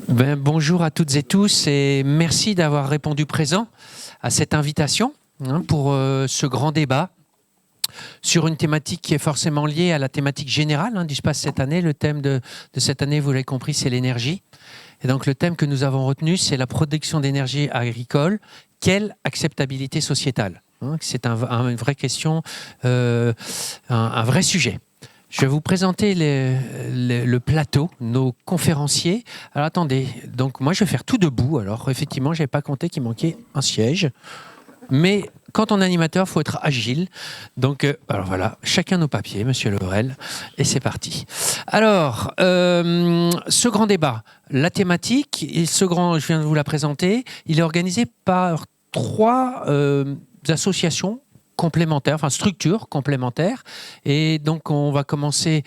Bonjour à toutes et tous et merci d'avoir répondu présent à cette invitation pour ce grand débat sur une thématique qui est forcément liée à la thématique générale du SPACE cette année. Le thème de cette année, vous l'avez compris, c'est l'énergie. Et donc le thème que nous avons retenu, c'est la production d'énergie agricole. Quelle acceptabilité sociétale ? C'est une vraie question, un vrai sujet. Je vais vous présenter le plateau, nos conférenciers. Alors attendez, donc moi je vais faire tout debout. Alors effectivement, je n'avais pas compté qu'il manquait un siège. Mais quand on est animateur, il faut être agile. Donc alors voilà, chacun nos papiers, Monsieur Laurel, et c'est parti. Alors, ce grand débat, la thématique, je viens de vous la présenter, il est organisé par 3 associations complémentaires, enfin structures complémentaires. Et donc on va commencer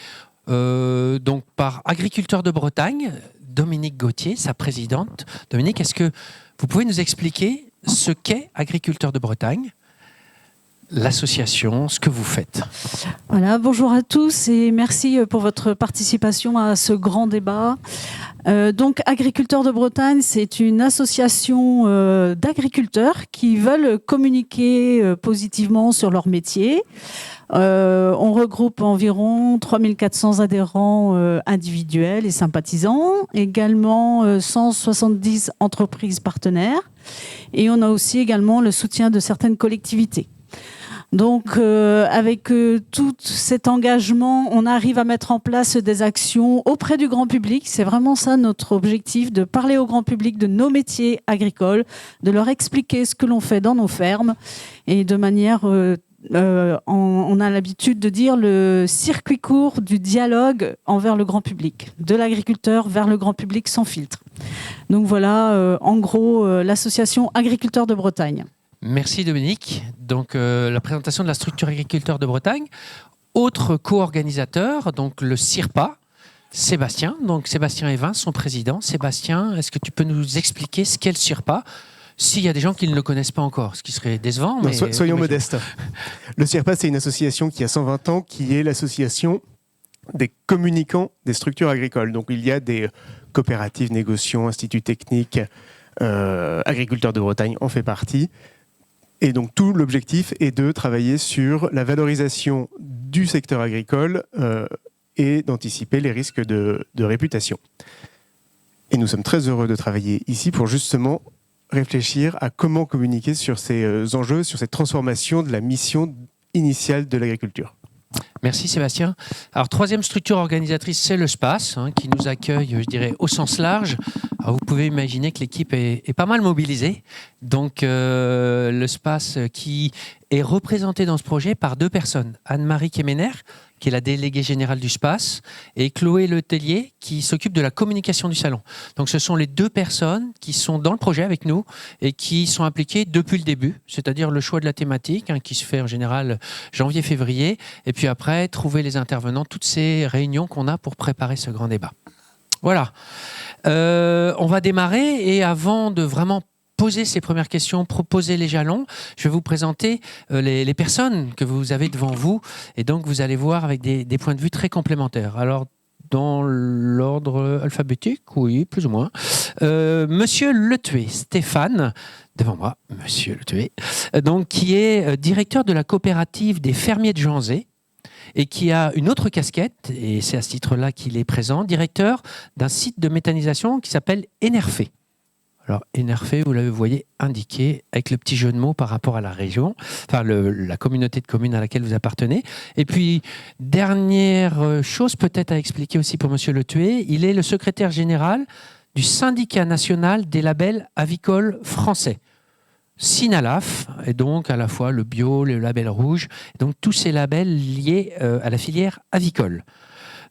donc par Agriculteurs de Bretagne, Dominique Gauthier, sa présidente. Dominique, est-ce que vous pouvez nous expliquer ce qu'est Agriculteurs de Bretagne, l'association, ce que vous faites? Voilà, bonjour à tous et merci pour votre participation à ce grand débat. Donc, Agriculteurs de Bretagne, c'est une association d'agriculteurs qui veulent communiquer positivement sur leur métier. On regroupe environ 3400 adhérents individuels et sympathisants, également 170 entreprises partenaires, et on a aussi également le soutien de certaines collectivités. Donc, avec tout cet engagement, on arrive à mettre en place des actions auprès du grand public. C'est vraiment ça notre objectif, de parler au grand public de nos métiers agricoles, de leur expliquer ce que l'on fait dans nos fermes et de manière... on a l'habitude de dire le circuit court du dialogue envers le grand public, de l'agriculteur vers le grand public sans filtre. Donc voilà, en gros, l'association Agriculteurs de Bretagne. Merci Dominique. Donc la présentation de la structure Agriculteurs de Bretagne. Autre co-organisateur, donc le CIRPA, Sébastien. Donc Sébastien Evin, son président. Sébastien, est-ce que tu peux nous expliquer ce qu'est le CIRPA ? S'il y a des gens qui ne le connaissent pas encore, ce qui serait décevant. Mais... Non, soyons modestes. Le CIRPA, c'est une association qui a 120 ans, qui est l'association des communicants des structures agricoles. Donc il y a des coopératives, négociants, instituts techniques, Agriculteurs de Bretagne en fait partie. Et donc tout l'objectif est de travailler sur la valorisation du secteur agricole et d'anticiper les risques de réputation. Et nous sommes très heureux de travailler ici pour justement réfléchir à comment communiquer sur ces enjeux, sur cette transformation de la mission initiale de l'agriculture. Merci Sébastien. Alors, 3e structure organisatrice, c'est le SPACE, qui nous accueille, je dirais, au sens large. Alors, vous pouvez imaginer que l'équipe est pas mal mobilisée. Donc, le SPACE qui est représenté dans ce projet par 2 personnes. Anne-Marie Kemener, qui est la déléguée générale du SPACE, et Chloé Letellier, qui s'occupe de la communication du salon. Donc ce sont les 2 personnes qui sont dans le projet avec nous et qui sont impliquées depuis le début, c'est-à-dire le choix de la thématique, qui se fait en général janvier-février, et puis après, trouver les intervenants, toutes ces réunions qu'on a pour préparer ce grand débat. Voilà. On va démarrer, et avant de vraiment poser ces premières questions, proposer les jalons, je vais vous présenter les personnes que vous avez devant vous, et donc vous allez voir avec des points de vue très complémentaires. Alors, dans l'ordre alphabétique, oui, plus ou moins. Monsieur Letué, Stéphane, devant moi, Monsieur Letué, donc, qui est directeur de la coopérative des fermiers de Janzé, et qui a une autre casquette, et c'est à ce titre-là qu'il est présent, directeur d'un site de méthanisation qui s'appelle Enerfé. Alors, Enerfé, vous le voyez indiqué avec le petit jeu de mots par rapport à la région, enfin la communauté de communes à laquelle vous appartenez. Et puis, dernière chose peut-être à expliquer aussi pour Monsieur Letué, il est le secrétaire général du syndicat national des labels avicoles français. Synalaf, et donc à la fois le bio, le label rouge, donc tous ces labels liés à la filière avicole.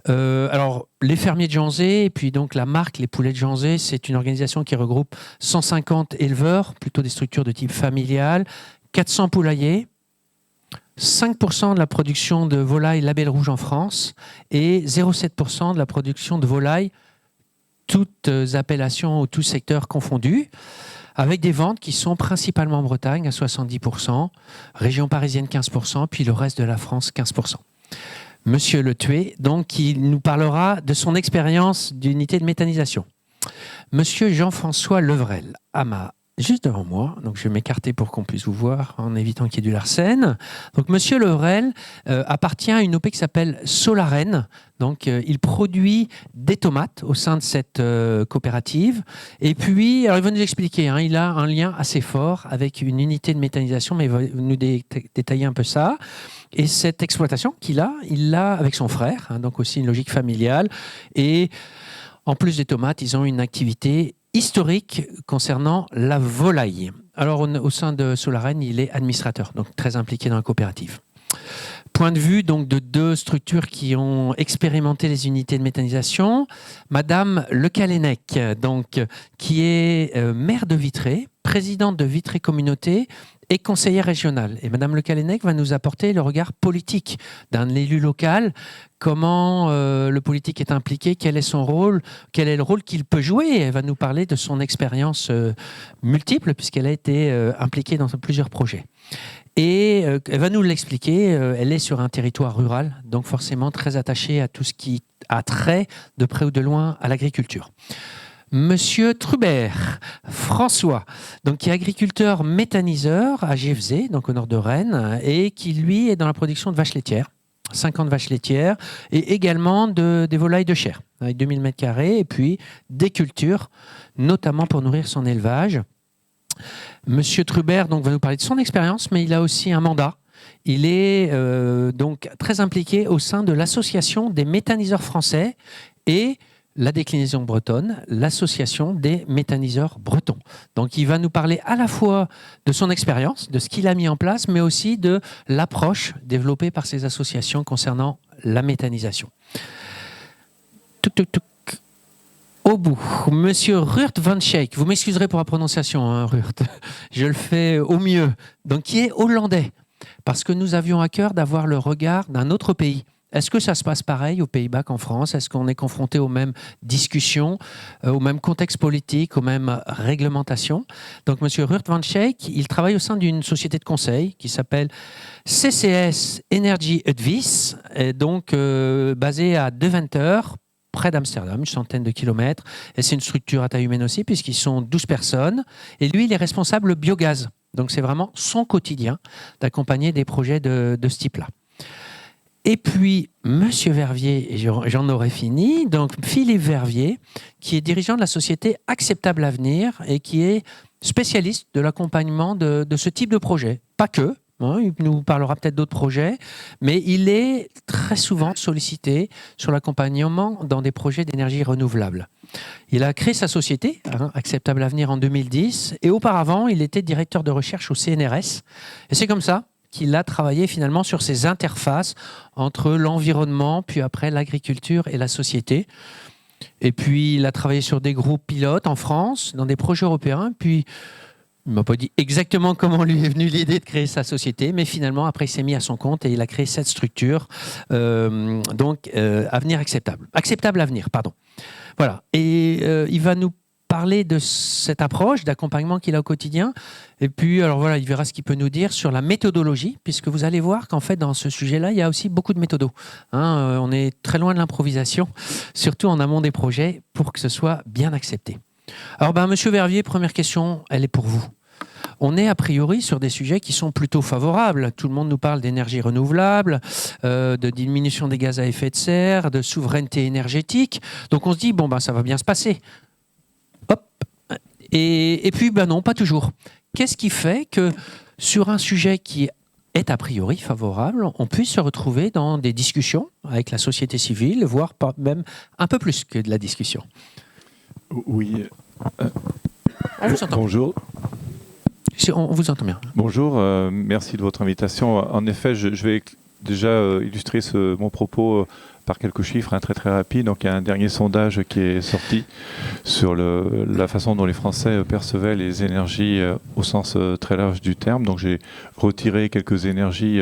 Alors, les fermiers de Janzé, et puis donc la marque Les Poulets de Janzé, c'est une organisation qui regroupe 150 éleveurs, plutôt des structures de type familial, 400 poulaillers, 5% de la production de volailles label rouge en France et 0,7% de la production de volailles, toutes appellations ou tous secteurs confondus, avec des ventes qui sont principalement en Bretagne à 70%, région parisienne 15%, puis le reste de la France 15%. Monsieur Letué, donc, qui nous parlera de son expérience d'unité de méthanisation. Monsieur Jean-François Levrel, juste devant moi, donc je vais m'écarter pour qu'on puisse vous voir en évitant qu'il y ait du Larsen. Donc Monsieur Levrel appartient à une OP qui s'appelle Solaren. Donc il produit des tomates au sein de cette coopérative. Et puis, alors il va nous expliquer, hein, il a un lien assez fort avec une unité de méthanisation, mais il va nous détailler un peu ça. Et cette exploitation qu'il a, il l'a avec son frère, hein, donc aussi une logique familiale. Et en plus des tomates, ils ont une activité historique concernant la volaille. Alors, au sein de Solaren, il est administrateur, donc très impliqué dans la coopérative. Point de vue donc de deux structures qui ont expérimenté les unités de méthanisation. Madame Le Callennec, donc, qui est maire de Vitré, présidente de Vitré Communauté et conseillère régionale. Et Madame Le Callennec va nous apporter le regard politique d'un élu local, comment le politique est impliqué, quel est son rôle, quel est le rôle qu'il peut jouer. Elle va nous parler de son expérience multiple, puisqu'elle a été impliquée dans plusieurs projets. Et elle va nous l'expliquer, elle est sur un territoire rural, donc forcément très attachée à tout ce qui a trait, de près ou de loin, à l'agriculture. Monsieur Trubert, François, donc qui est agriculteur méthaniseur à Gévesey, donc au nord de Rennes, et qui lui est dans la production de vaches laitières, 50 vaches laitières, et également des volailles de chair, avec 2000 m², et puis des cultures, notamment pour nourrir son élevage. Monsieur Trubert donc, va nous parler de son expérience, mais il a aussi un mandat. Il est donc très impliqué au sein de l'association des méthaniseurs français et la déclinaison bretonne, l'association des méthaniseurs bretons. Donc il va nous parler à la fois de son expérience, de ce qu'il a mis en place, mais aussi de l'approche développée par ces associations concernant la méthanisation. Au bout, Monsieur Ruurt van Schaik, vous m'excuserez pour la prononciation, hein, Ruurt, je le fais au mieux, donc qui est hollandais, parce que nous avions à cœur d'avoir le regard d'un autre pays. Est-ce que ça se passe pareil aux Pays-Bas qu'en France? Est-ce qu'on est confronté aux mêmes discussions, au même contexte politique, aux mêmes réglementations? Donc, Monsieur Ruurt van Schaik, il travaille au sein d'une société de conseil qui s'appelle CCS Energy Advice, et donc basée à Deventer, près d'Amsterdam, une centaine de kilomètres. Et c'est une structure à taille humaine aussi, puisqu'ils sont 12 personnes. Et lui, il est responsable biogaz. Donc, c'est vraiment son quotidien d'accompagner des projets de ce type-là. Et puis, Monsieur Vervier, et j'en aurais fini, donc Philippe Vervier, qui est dirigeant de la société Acceptable Avenir et qui est spécialiste de l'accompagnement de ce type de projet. Pas que, hein, il nous parlera peut-être d'autres projets, mais il est très souvent sollicité sur l'accompagnement dans des projets d'énergie renouvelable. Il a créé sa société, hein, Acceptable Avenir, en 2010, et auparavant, il était directeur de recherche au CNRS. Et c'est comme ça qu'il a travaillé finalement sur ces interfaces entre l'environnement, puis après l'agriculture et la société. Et puis, il a travaillé sur des groupes pilotes en France, dans des projets européens. Puis, il ne m'a pas dit exactement comment lui est venue l'idée de créer sa société, mais finalement, après, il s'est mis à son compte et il a créé cette structure. Avenir Acceptable. Acceptable Avenir, pardon. Voilà. Et il va nous parler de cette approche d'accompagnement qu'il a au quotidien. Et puis, alors voilà, il verra ce qu'il peut nous dire sur la méthodologie, puisque vous allez voir qu'en fait, dans ce sujet-là, il y a aussi beaucoup de méthodos. Hein, on est très loin de l'improvisation, surtout en amont des projets, pour que ce soit bien accepté. Alors, Monsieur Vervier, première question, elle est pour vous. On est a priori sur des sujets qui sont plutôt favorables. Tout le monde nous parle d'énergie renouvelable, de diminution des gaz à effet de serre, de souveraineté énergétique. Donc on se dit, ça va bien se passer. Hop. Et puis, non, pas toujours. Qu'est-ce qui fait que sur un sujet qui est a priori favorable, on puisse se retrouver dans des discussions avec la société civile, voire même un peu plus que de la discussion? Oui. On vous entend. Bonjour. On vous entend bien. Bonjour, merci de votre invitation. En effet, je vais déjà illustrer mon propos par quelques chiffres très très rapides. Donc, il y a un dernier sondage qui est sorti sur la façon dont les Français percevaient les énergies au sens très large du terme. Donc, j'ai retiré quelques énergies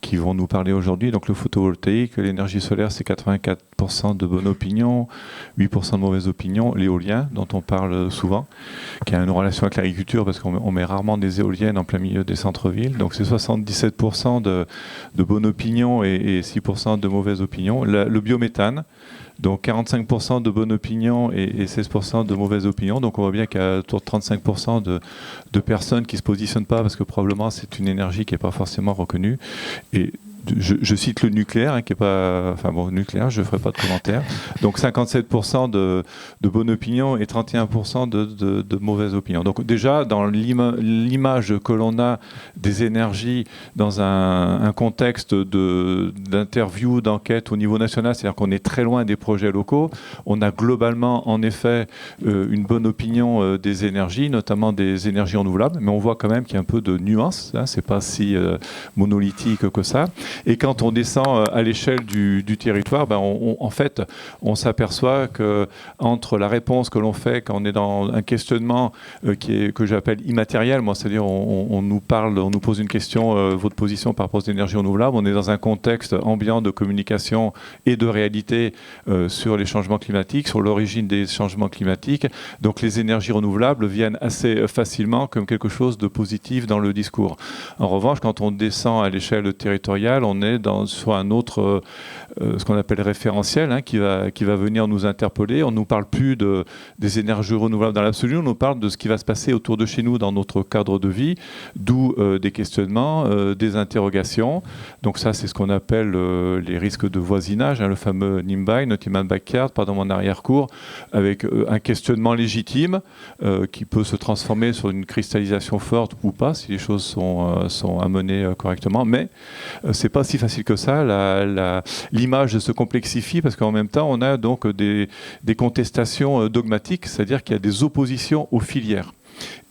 qui vont nous parler aujourd'hui. Donc, le photovoltaïque, l'énergie solaire, c'est 84 47% de bonnes opinions, 8% de mauvaises opinions. L'éolien, dont on parle souvent, qui a une relation avec l'agriculture, parce qu'on met rarement des éoliennes en plein milieu des centres-villes. Donc c'est 77% de bonnes opinions et 6% de mauvaises opinions. Le biométhane, donc 45% de bonnes opinions et 16% de mauvaises opinions. Donc on voit bien qu'il y a autour de 35% de personnes qui ne se positionnent pas parce que probablement c'est une énergie qui n'est pas forcément reconnue. Et je cite le nucléaire, qui n'est pas... Enfin bon, nucléaire, je ne ferai pas de commentaire. Donc 57% de bonnes opinions et 31% de mauvaises opinions. Donc déjà, dans l'image que l'on a des énergies dans un contexte d'interview, d'enquête au niveau national, c'est-à-dire qu'on est très loin des projets locaux, on a globalement, en effet, une bonne opinion des énergies, notamment des énergies renouvelables, mais on voit quand même qu'il y a un peu de nuance, hein, c'est pas si monolithique que ça. Et quand on descend à l'échelle du territoire, en fait, on s'aperçoit qu'entre la réponse que l'on fait quand on est dans un questionnement que j'appelle immatériel, moi, c'est-à-dire on nous parle, on nous pose une question, votre position par rapport aux énergies renouvelables, on est dans un contexte ambiant de communication et de réalité sur les changements climatiques, sur l'origine des changements climatiques. Donc les énergies renouvelables viennent assez facilement comme quelque chose de positif dans le discours. En revanche, quand on descend à l'échelle territoriale, on est sur un autre, ce qu'on appelle référentiel, hein, qui va venir nous interpeller. On ne nous parle plus des énergies renouvelables dans l'absolu, on nous parle de ce qui va se passer autour de chez nous dans notre cadre de vie, d'où des questionnements, des interrogations. Donc ça, c'est ce qu'on appelle les risques de voisinage, hein, le fameux NIMBY, Not in my backyard, pas dans mon arrière-cour, avec un questionnement légitime qui peut se transformer sur une cristallisation forte ou pas, si les choses sont amenées correctement. Mais c'est pas si facile que ça. L'image se complexifie parce qu'en même temps, on a donc des contestations dogmatiques, c'est-à-dire qu'il y a des oppositions aux filières.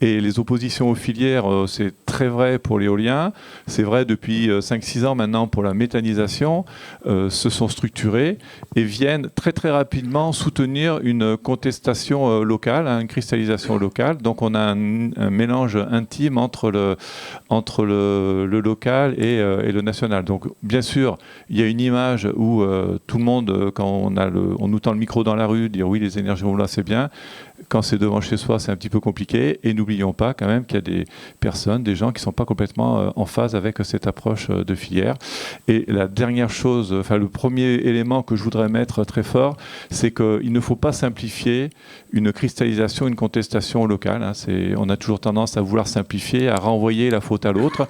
Et les oppositions aux filières, c'est très vrai pour l'éolien, c'est vrai depuis 5-6 ans maintenant pour la méthanisation, se sont structurées et viennent très très rapidement soutenir une contestation locale, hein, une cristallisation locale. Donc on a un mélange intime entre le local et le national. Donc bien sûr, il y a une image où tout le monde, quand on nous tend le micro dans la rue, dire oui, les énergies renouvelables c'est bien. Quand c'est devant chez soi, c'est un petit peu compliqué. Et n'oublions pas quand même qu'il y a des personnes, des gens qui ne sont pas complètement en phase avec cette approche de filière. Et la dernière chose, enfin le premier élément que je voudrais mettre très fort, c'est qu'il ne faut pas simplifier une cristallisation, une contestation locale. Hein. On a toujours tendance à vouloir simplifier, à renvoyer la faute à l'autre.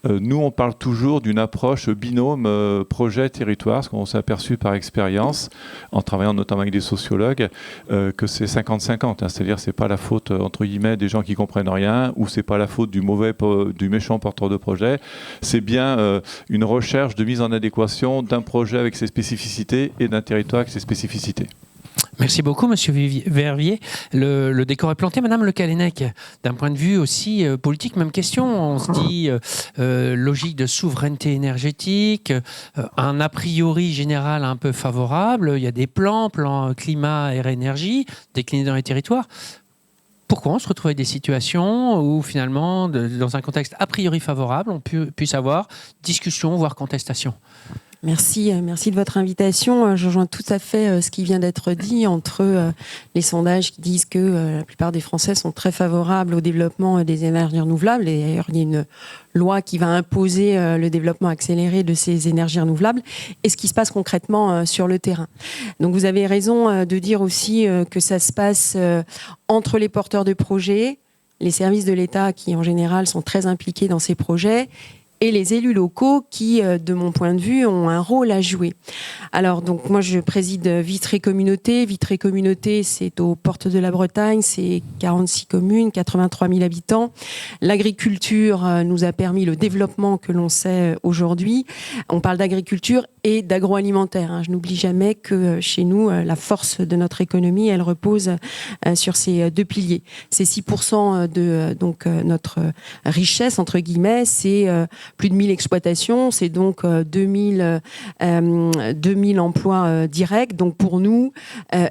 Nous, on parle toujours d'une approche binôme projet-territoire, ce qu'on s'est aperçu par expérience, en travaillant notamment avec des sociologues, que c'est 50-50. C'est-à-dire c'est pas la faute entre guillemets des gens qui comprennent rien ou c'est pas la faute du méchant porteur de projet, c'est bien une recherche de mise en adéquation d'un projet avec ses spécificités et d'un territoire avec ses spécificités. Merci beaucoup, Monsieur Verviers. Le décor est planté. Madame Le Callennec, d'un point de vue aussi politique, même question. On se dit logique de souveraineté énergétique, un a priori général un peu favorable. Il y a des plans climat, air, énergie, déclinés dans les territoires. Pourquoi on se retrouve avec des situations où finalement, dans un contexte a priori favorable, on puisse avoir discussion, voire contestation ? Merci de votre invitation. Je rejoins tout à fait ce qui vient d'être dit entre les sondages qui disent que la plupart des Français sont très favorables au développement des énergies renouvelables. Et d'ailleurs, il y a une loi qui va imposer le développement accéléré de ces énergies renouvelables et ce qui se passe concrètement sur le terrain. Donc vous avez raison de dire aussi que ça se passe entre les porteurs de projets, les services de l'État qui en général sont très impliqués dans ces projets, et les élus locaux qui, de mon point de vue, ont un rôle à jouer. Alors, donc, moi, je préside Vitré Communauté. Vitré Communauté, c'est aux portes de la Bretagne, c'est 46 communes, 83 000 habitants. L'agriculture nous a permis le développement que l'on sait aujourd'hui. On parle d'agriculture et d'agroalimentaire. Hein. Je n'oublie jamais que chez nous, la force de notre économie, elle repose sur ces deux piliers. C'est 6% de notre richesse, entre guillemets, c'est plus de 1000 exploitations, c'est donc 2000 emplois directs. Donc pour nous,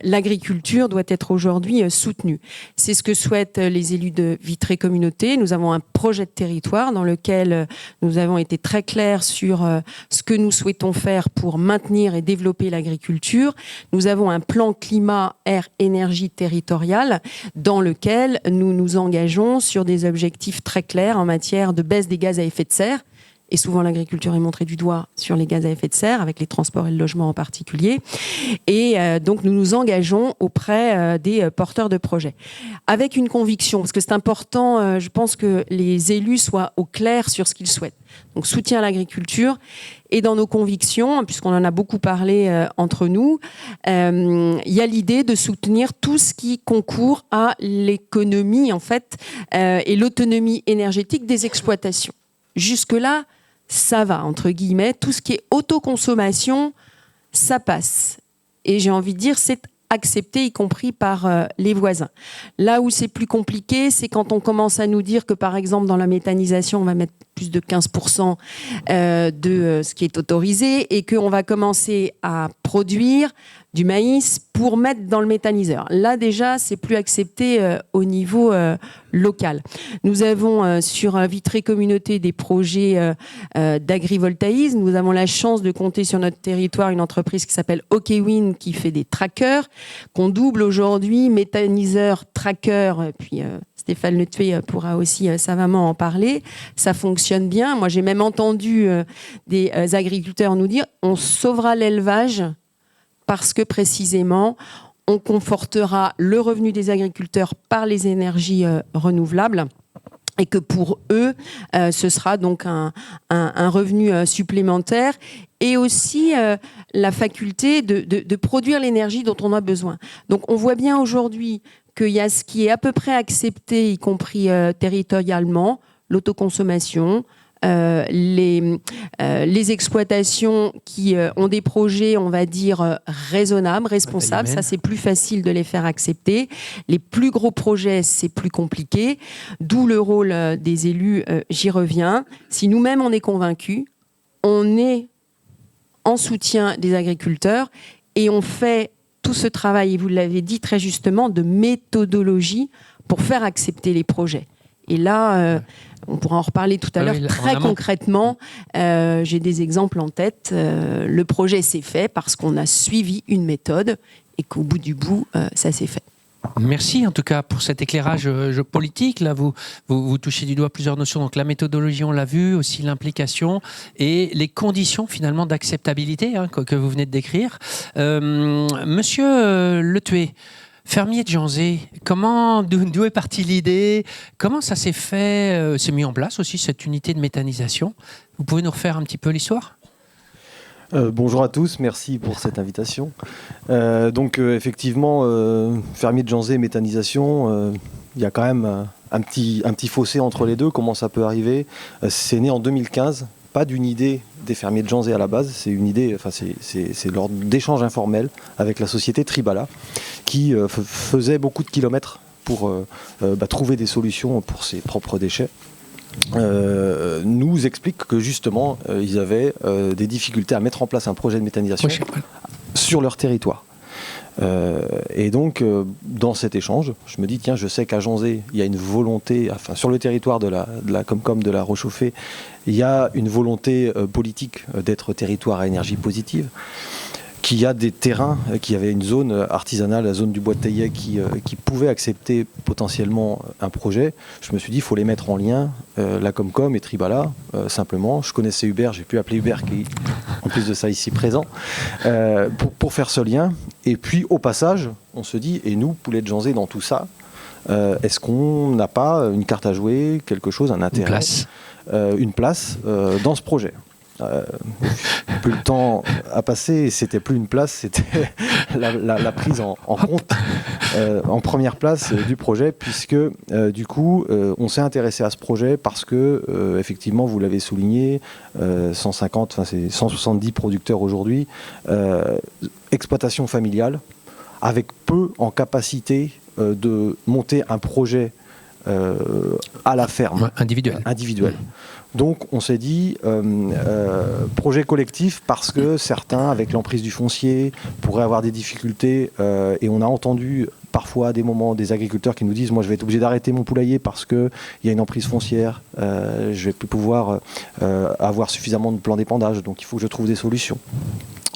l'agriculture doit être aujourd'hui soutenue. C'est ce que souhaitent les élus de Vitré Communauté. Nous avons un projet de territoire dans lequel nous avons été très clairs sur ce que nous souhaitons faire pour maintenir et développer l'agriculture. Nous avons un plan climat, air, énergie territorial dans lequel nous nous engageons sur des objectifs très clairs en matière de baisse des gaz à effet de serre. Et souvent, l'agriculture est montrée du doigt sur les gaz à effet de serre, avec les transports et le logement en particulier. Et donc, nous nous engageons auprès des porteurs de projets. Avec une conviction, parce que c'est important, je pense que les élus soient au clair sur ce qu'ils souhaitent. Donc, soutien à l'agriculture. Et dans nos convictions, puisqu'on en a beaucoup parlé entre nous, il y a l'idée de soutenir tout ce qui concourt à l'économie, en fait, et l'autonomie énergétique des exploitations. Jusque-là, ça va, entre guillemets. Tout ce qui est autoconsommation, ça passe. Et j'ai envie de dire, c'est accepté, y compris par les voisins. Là où c'est plus compliqué, c'est quand on commence à nous dire que, par exemple, dans la méthanisation, on va mettre plus de 15% de ce qui est autorisé et qu'on va commencer à produire du maïs pour mettre dans le méthaniseur. Là, déjà, c'est plus accepté au niveau local. Nous avons sur Vitré Communauté des projets d'agrivoltaïsme. Nous avons la chance de compter sur notre territoire une entreprise qui s'appelle OKWin qui fait des trackers, qu'on double aujourd'hui, méthaniseur, tracker, puis Stéphane Le Tué pourra aussi savamment en parler. Ça fonctionne bien. Moi, j'ai même entendu des agriculteurs nous dire on sauvera l'élevage parce que précisément, on confortera le revenu des agriculteurs par les énergies renouvelables et que pour eux, ce sera donc un revenu supplémentaire et aussi la faculté de produire l'énergie dont on a besoin. Donc on voit bien aujourd'hui qu'il y a ce qui est à peu près accepté, y compris territorialement, l'autoconsommation, les exploitations qui ont des projets, on va dire, raisonnables, responsables. Ça, c'est plus facile de les faire accepter. Les plus gros projets, c'est plus compliqué. D'où le rôle des élus, j'y reviens. Si nous-mêmes, on est convaincus, on est en soutien des agriculteurs et on fait tout ce travail, et vous l'avez dit très justement, de méthodologie pour faire accepter les projets. Et là, on pourra en reparler tout à l'heure. Très concrètement, j'ai des exemples en tête. Le projet s'est fait parce qu'on a suivi une méthode et qu'au bout du bout, ça s'est fait. Merci en tout cas pour cet éclairage politique. Là, vous touchez du doigt plusieurs notions. Donc la méthodologie, on l'a vu, aussi l'implication et les conditions finalement d'acceptabilité que vous venez de décrire. Monsieur Le Tué, fermier de Janzé, d'où est partie l'idée? Comment ça s'est fait? C'est mis en place aussi cette unité de méthanisation. Vous pouvez nous refaire un petit peu l'histoire? Bonjour à tous, merci pour cette invitation. Effectivement, fermier de Janzé et méthanisation, il y a quand même un petit fossé entre les deux. Comment ça peut arriver? C'est né en 2015, pas d'une idée des fermiers de Janzé à la base, c'est une idée, c'est lors d'échanges informels avec la société Tribala qui faisait beaucoup de kilomètres pour trouver des solutions pour ses propres déchets. Nous explique que justement ils avaient des difficultés à mettre en place un projet de méthanisation sur leur territoire. Et donc dans cet échange, je me dis tiens, je sais qu'à Janzé il y a une volonté, sur le territoire de la Comcom de la Rechauffée, il y a une volonté politique d'être territoire à énergie positive, qu'il y a des terrains, qu'il y avait une zone artisanale, la zone du Bois de Taillet, qui pouvait accepter potentiellement un projet. Je me suis dit, il faut les mettre en lien, la Comcom et Tribala, simplement. Je connaissais Hubert, j'ai pu appeler Hubert, qui est en plus de ça ici présent, pour faire ce lien. Et puis, au passage, on se dit, et nous, Poulet de Janzé, dans tout ça, est-ce qu'on n'a pas une carte à jouer, quelque chose, un intérêt, une place dans ce projet? Plus le temps a passé, c'était plus une place, c'était la prise en compte en première place du projet, puisque du coup on s'est intéressé à ce projet parce que effectivement vous l'avez souligné, 170 producteurs aujourd'hui, exploitation familiale avec peu en capacité de monter un projet à la ferme. Ouais, individuel. Donc on s'est dit projet collectif parce que certains, avec l'emprise du foncier, pourraient avoir des difficultés et on a entendu parfois à des moments des agriculteurs qui nous disent moi je vais être obligé d'arrêter mon poulailler parce qu'il y a une emprise foncière, je vais plus pouvoir avoir suffisamment de plans d'épandage, donc il faut que je trouve des solutions.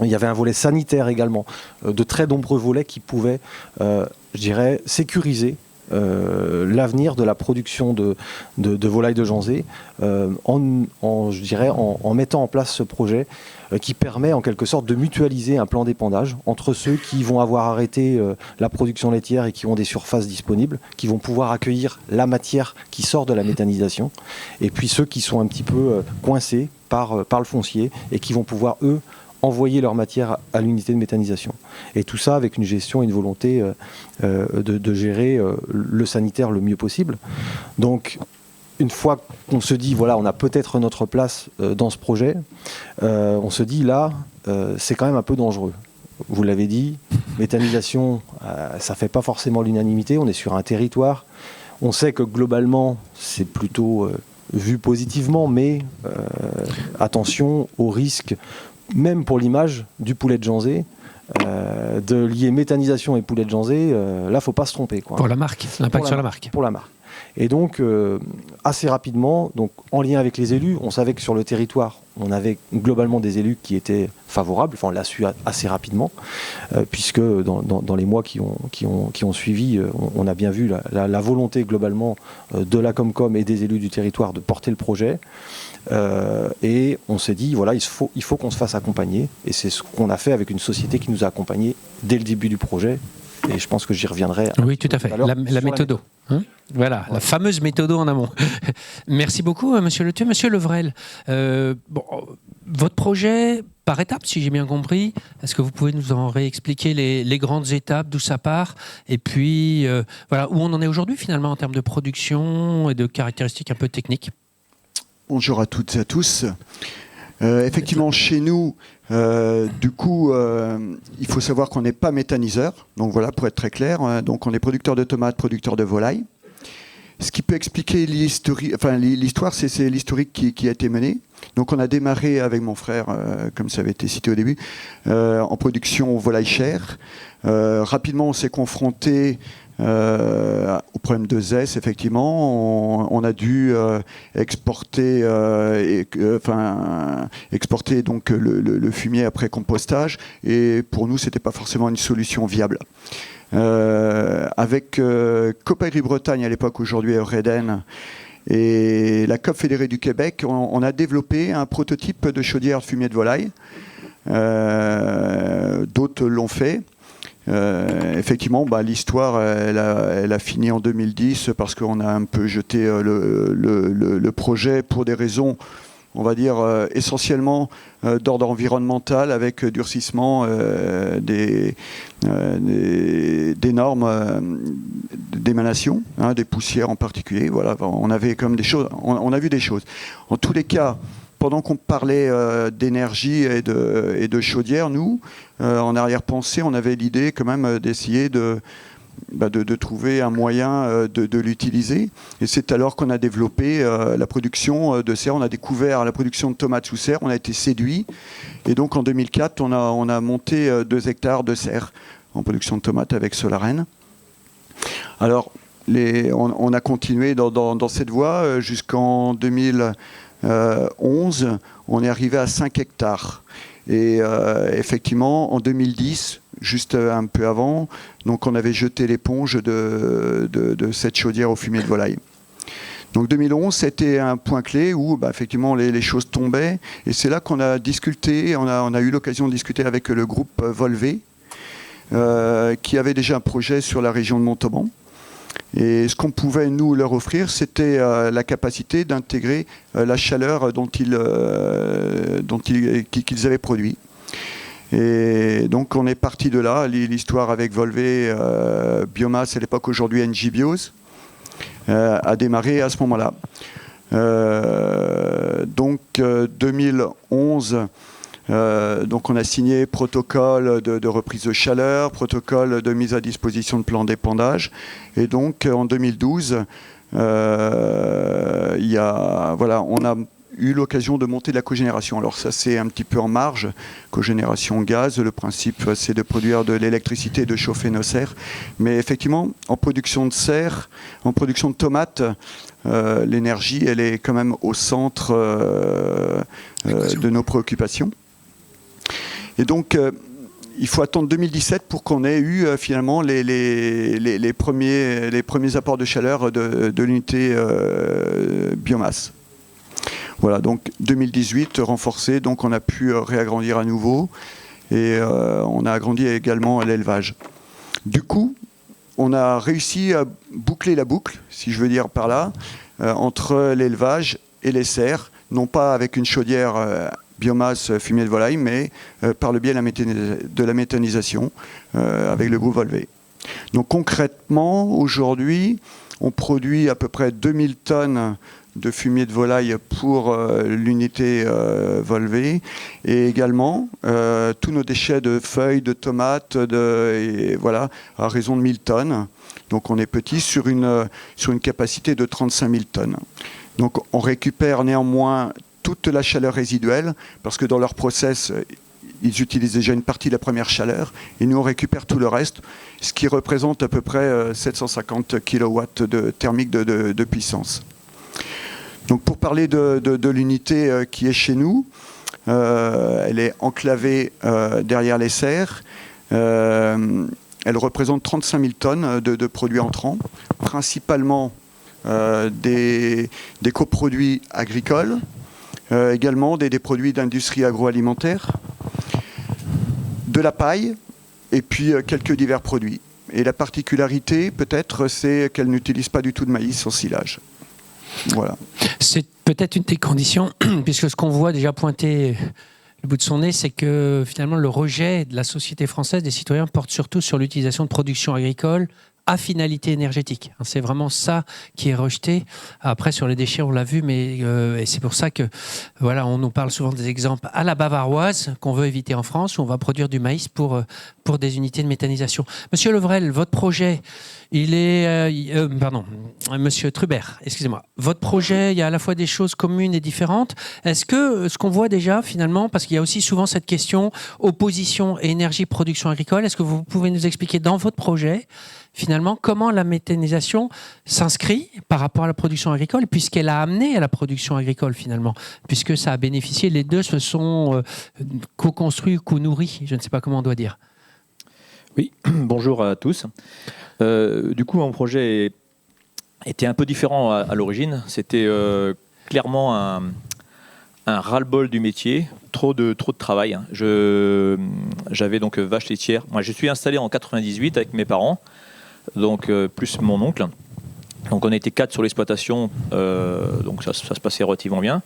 Il y avait un volet sanitaire également, de très nombreux volets qui pouvaient, je dirais, sécuriser l'avenir de la production de volailles de Janzé en mettant en place ce projet qui permet en quelque sorte de mutualiser un plan d'épandage entre ceux qui vont avoir arrêté la production laitière et qui ont des surfaces disponibles, qui vont pouvoir accueillir la matière qui sort de la méthanisation, et puis ceux qui sont un petit peu coincés par le foncier et qui vont pouvoir, eux, envoyer leur matière à l'unité de méthanisation. Et tout ça avec une gestion et une volonté de gérer le sanitaire le mieux possible. Donc, une fois qu'on se dit, voilà, on a peut-être notre place dans ce projet, on se dit, là, c'est quand même un peu dangereux. Vous l'avez dit, méthanisation, ça ne fait pas forcément l'unanimité. On est sur un territoire. On sait que globalement, c'est plutôt vu positivement, mais attention au risque, même pour l'image du poulet de Janzé, de lier méthanisation et poulet de Janzé, là, il ne faut pas se tromper, quoi. Pour la marque, l'impact sur la marque. Pour la marque. Et donc, assez rapidement, donc, en lien avec les élus, on savait que sur le territoire, on avait globalement des élus qui étaient favorables, enfin on l'a su assez rapidement, puisque dans les mois qui ont suivi, on a bien vu la volonté globalement de la Comcom et des élus du territoire de porter le projet. Et on s'est dit, voilà, il faut qu'on se fasse accompagner. Et c'est ce qu'on a fait avec une société qui nous a accompagnés dès le début du projet. Et je pense que j'y reviendrai. Oui, tout à fait. La méthodo. Hein, voilà, ouais. La fameuse méthodo en amont. Merci beaucoup, Monsieur Le Thieu. Monsieur Levrel, votre projet par étapes, si j'ai bien compris, est-ce que vous pouvez nous en réexpliquer les grandes étapes, d'où ça part, et puis voilà, où on en est aujourd'hui finalement en termes de production et de caractéristiques un peu techniques? Bonjour à toutes et à tous. Effectivement, chez nous, du coup, il faut savoir qu'on n'est pas méthaniseur. Donc voilà, pour être très clair. Donc on est producteur de tomates, producteur de volailles. Ce qui peut expliquer l'histoire, c'est l'historique qui a été mené. Donc on a démarré avec mon frère, comme ça avait été cité au début, en production volaille chair. Rapidement, on s'est confronté au problème de ZES, effectivement. On a dû exporter donc le fumier après compostage, et pour nous, c'était pas forcément une solution viable. Avec Copagri Bretagne à l'époque, aujourd'hui Eureden, et la COP fédérée du Québec, on a développé un prototype de chaudière de fumier de volaille. D'autres l'ont fait. Effectivement, l'histoire, elle a fini en 2010 parce qu'on a un peu jeté le projet pour des raisons, on va dire, essentiellement d'ordre environnemental, avec durcissement des normes d'émanation, des poussières en particulier. Voilà, on avait comme des choses, on a vu des choses. En tous les cas, pendant qu'on parlait d'énergie et de chaudière, nous, en arrière-pensée, on avait l'idée quand même d'essayer de trouver un moyen de l'utiliser. Et c'est alors qu'on a développé la production de serre. On a découvert la production de tomates sous serre. On a été séduit. Et donc en 2004, on a monté 2 hectares de serre en production de tomates avec Solaren. Alors, on a continué dans cette voie jusqu'en 2011. On est arrivé à 5 hectares. Et effectivement, en 2010, juste un peu avant, donc on avait jeté l'éponge de cette chaudière au fumier de volaille. Donc 2011, c'était un point clé où effectivement les choses tombaient. Et c'est là qu'on a discuté, on a eu l'occasion de discuter avec le groupe Volvé, qui avait déjà un projet sur la région de Montauban. Et ce qu'on pouvait nous leur offrir, c'était la capacité d'intégrer la chaleur qu'ils avaient produit. Et donc on est parti de là. L'histoire avec Volvé, Biomasse à l'époque, aujourd'hui NG Bios, a démarré à ce moment-là. Donc 2011. Donc on a signé protocole de reprise de chaleur, protocole de mise à disposition de plans d'épandage. Et donc en 2012, On a eu l'occasion de monter de la cogénération. Alors ça, c'est un petit peu en marge. Cogénération gaz, le principe, c'est de produire de l'électricité et de chauffer nos serres. Mais effectivement, en production de serres, en production de tomates, l'énergie, elle est quand même au centre de nos préoccupations. Et donc, il faut attendre 2017 pour qu'on ait eu finalement les premiers apports de chaleur de l'unité biomasse. Voilà, donc 2018 renforcé, donc on a pu réagrandir à nouveau et on a agrandi également l'élevage. Du coup, on a réussi à boucler la boucle, si je veux dire par là, entre l'élevage et les serres, non pas avec une chaudière biomasse fumier de volaille, mais par le biais de la méthanisation avec le groupe Volvé. Donc concrètement, aujourd'hui, on produit à peu près 2000 tonnes de fumier de volaille pour l'unité Volvé et également tous nos déchets de feuilles, de tomates, à raison de 1000 tonnes. Donc on est petit sur une capacité de 35 000 tonnes. Donc on récupère néanmoins toute la chaleur résiduelle parce que dans leur process, ils utilisent déjà une partie de la première chaleur et nous on récupère tout le reste, ce qui représente à peu près 750 kW de thermique de puissance. Donc pour parler de l'unité qui est chez nous, elle est enclavée derrière les serres. Elle représente 35 000 tonnes de produits entrants, principalement des coproduits agricoles, également des produits d'industrie agroalimentaire, de la paille et puis quelques divers produits. Et la particularité, peut-être, c'est qu'elle n'utilise pas du tout de maïs en silage. Voilà. C'est peut-être une des conditions, puisque ce qu'on voit déjà pointer le bout de son nez, c'est que finalement le rejet de la société française, des citoyens, porte surtout sur l'utilisation de production agricole à finalité énergétique. C'est vraiment ça qui est rejeté. Après, sur les déchets, on l'a vu, mais et c'est pour ça que voilà, on nous parle souvent des exemples à la bavaroise qu'on veut éviter en France, où on va produire du maïs pour des unités de méthanisation. Monsieur Levrel, votre projet, il est... Monsieur Trubert, excusez-moi. Votre projet, il y a à la fois des choses communes et différentes. Est-ce que ce qu'on voit déjà, finalement, parce qu'il y a aussi souvent cette question opposition et énergie production agricole, est-ce que vous pouvez nous expliquer dans votre projet, finalement, comment la méthanisation s'inscrit par rapport à la production agricole, puisqu'elle a amené à la production agricole, finalement, puisque ça a bénéficié, les deux se sont co-construits, co-nourris, je ne sais pas comment on doit dire. Oui, bonjour à tous. Du coup, mon projet était un peu différent à l'origine. C'était clairement un ras-le-bol du métier, trop de travail. J'avais donc vache laitière. Moi, je suis installé en 98 avec mes parents, donc plus mon oncle. Donc on était 4 sur l'exploitation, donc ça se passait relativement bien.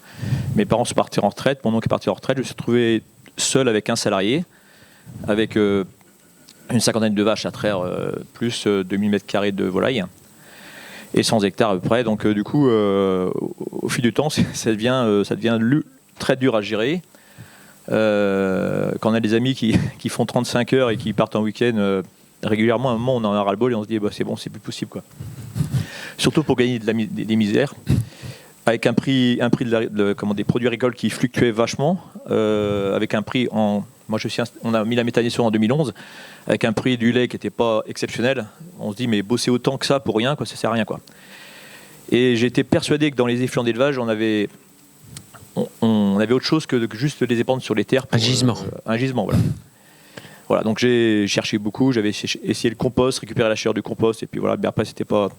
Mes parents sont partis en retraite, mon oncle est parti en retraite. Je me suis retrouvé seul avec un salarié, avec une cinquantaine de vaches à traire, plus 2000 m² de volailles et 100 hectares à peu près. Donc du coup, au fil du temps, ça devient très dur à gérer. Quand on a des amis qui font 35 heures et qui partent en week-end régulièrement, à un moment on en a ras-le-bol et on se dit c'est bon, c'est plus possible, quoi. Surtout pour gagner des misères, avec un prix des produits agricoles qui fluctuait vachement, avec un prix on a mis la méthanisation en 2011, avec un prix du lait qui n'était pas exceptionnel. On se dit mais bosser autant que ça pour rien, quoi, ça sert à rien, quoi. Et j'étais persuadé que dans les effluents d'élevage, on avait autre chose que juste les épandre sur les terres. Un gisement. Un gisement, voilà. Voilà, donc j'ai cherché beaucoup, j'avais essayé le compost, récupérer la chaleur du compost, et puis voilà, mais après c'était pas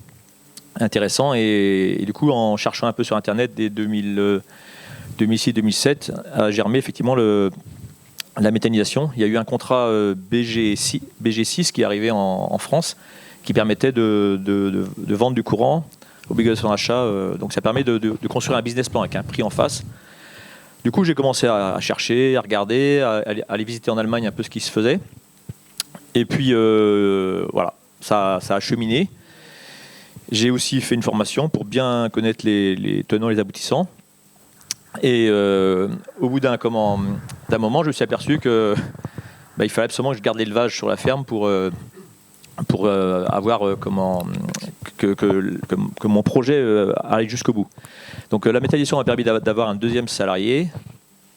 intéressant, et du coup en cherchant un peu sur internet dès 2006-2007 a germé effectivement la méthanisation. Il y a eu un contrat BG6 qui est arrivé en France, qui permettait de vendre du courant, obligation d'achat, donc ça permet de construire un business plan avec un prix en face. Du coup, j'ai commencé à chercher, à regarder, à aller visiter en Allemagne un peu ce qui se faisait. Et puis, voilà, ça a cheminé. J'ai aussi fait une formation pour bien connaître les tenants et les aboutissants. Et au bout d'un moment, je me suis aperçu que il fallait absolument que je garde l'élevage sur la ferme pour avoir que mon projet aille jusqu'au bout. Donc la méthanisation m'a permis d'avoir un deuxième salarié,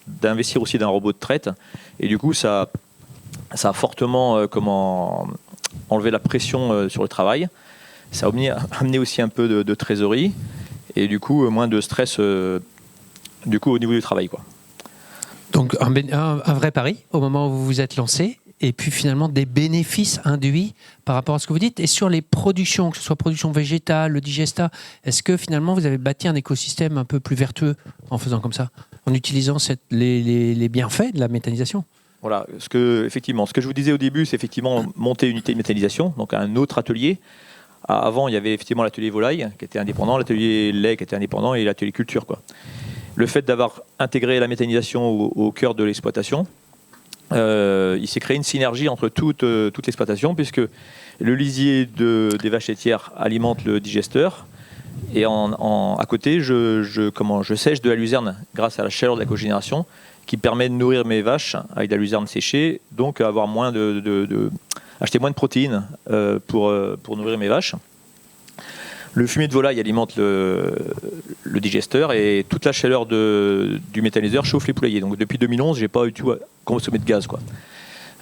d'investir aussi dans un robot de traite, et du coup ça a fortement enlevé la pression sur le travail. Ça a amené aussi un peu de trésorerie, et du coup moins de stress du coup au niveau du travail, quoi. Donc un vrai pari au moment où vous vous êtes lancé, et puis finalement des bénéfices induits par rapport à ce que vous dites. Et sur les productions, que ce soit production végétale, le digesta, est-ce que finalement vous avez bâti un écosystème un peu plus vertueux en faisant comme ça, en utilisant les bienfaits de la méthanisation? Voilà, ce que je vous disais au début, c'est effectivement monter une unité de méthanisation, donc un autre atelier. Avant, il y avait effectivement l'atelier volaille qui était indépendant, l'atelier lait qui était indépendant et l'atelier culture, quoi. Le fait d'avoir intégré la méthanisation au cœur de l'exploitation, il s'est créé une synergie entre toute l'exploitation, puisque le lisier des vaches laitières alimente le digesteur, et à côté, je sèche de la luzerne grâce à la chaleur de la cogénération, qui permet de nourrir mes vaches avec de la luzerne séchée, donc avoir acheter moins de protéines pour nourrir mes vaches. Le fumier de volaille alimente le digesteur, et toute la chaleur du méthaniseur chauffe les poulaillers. Donc depuis 2011, je n'ai pas du tout consommé de gaz, quoi.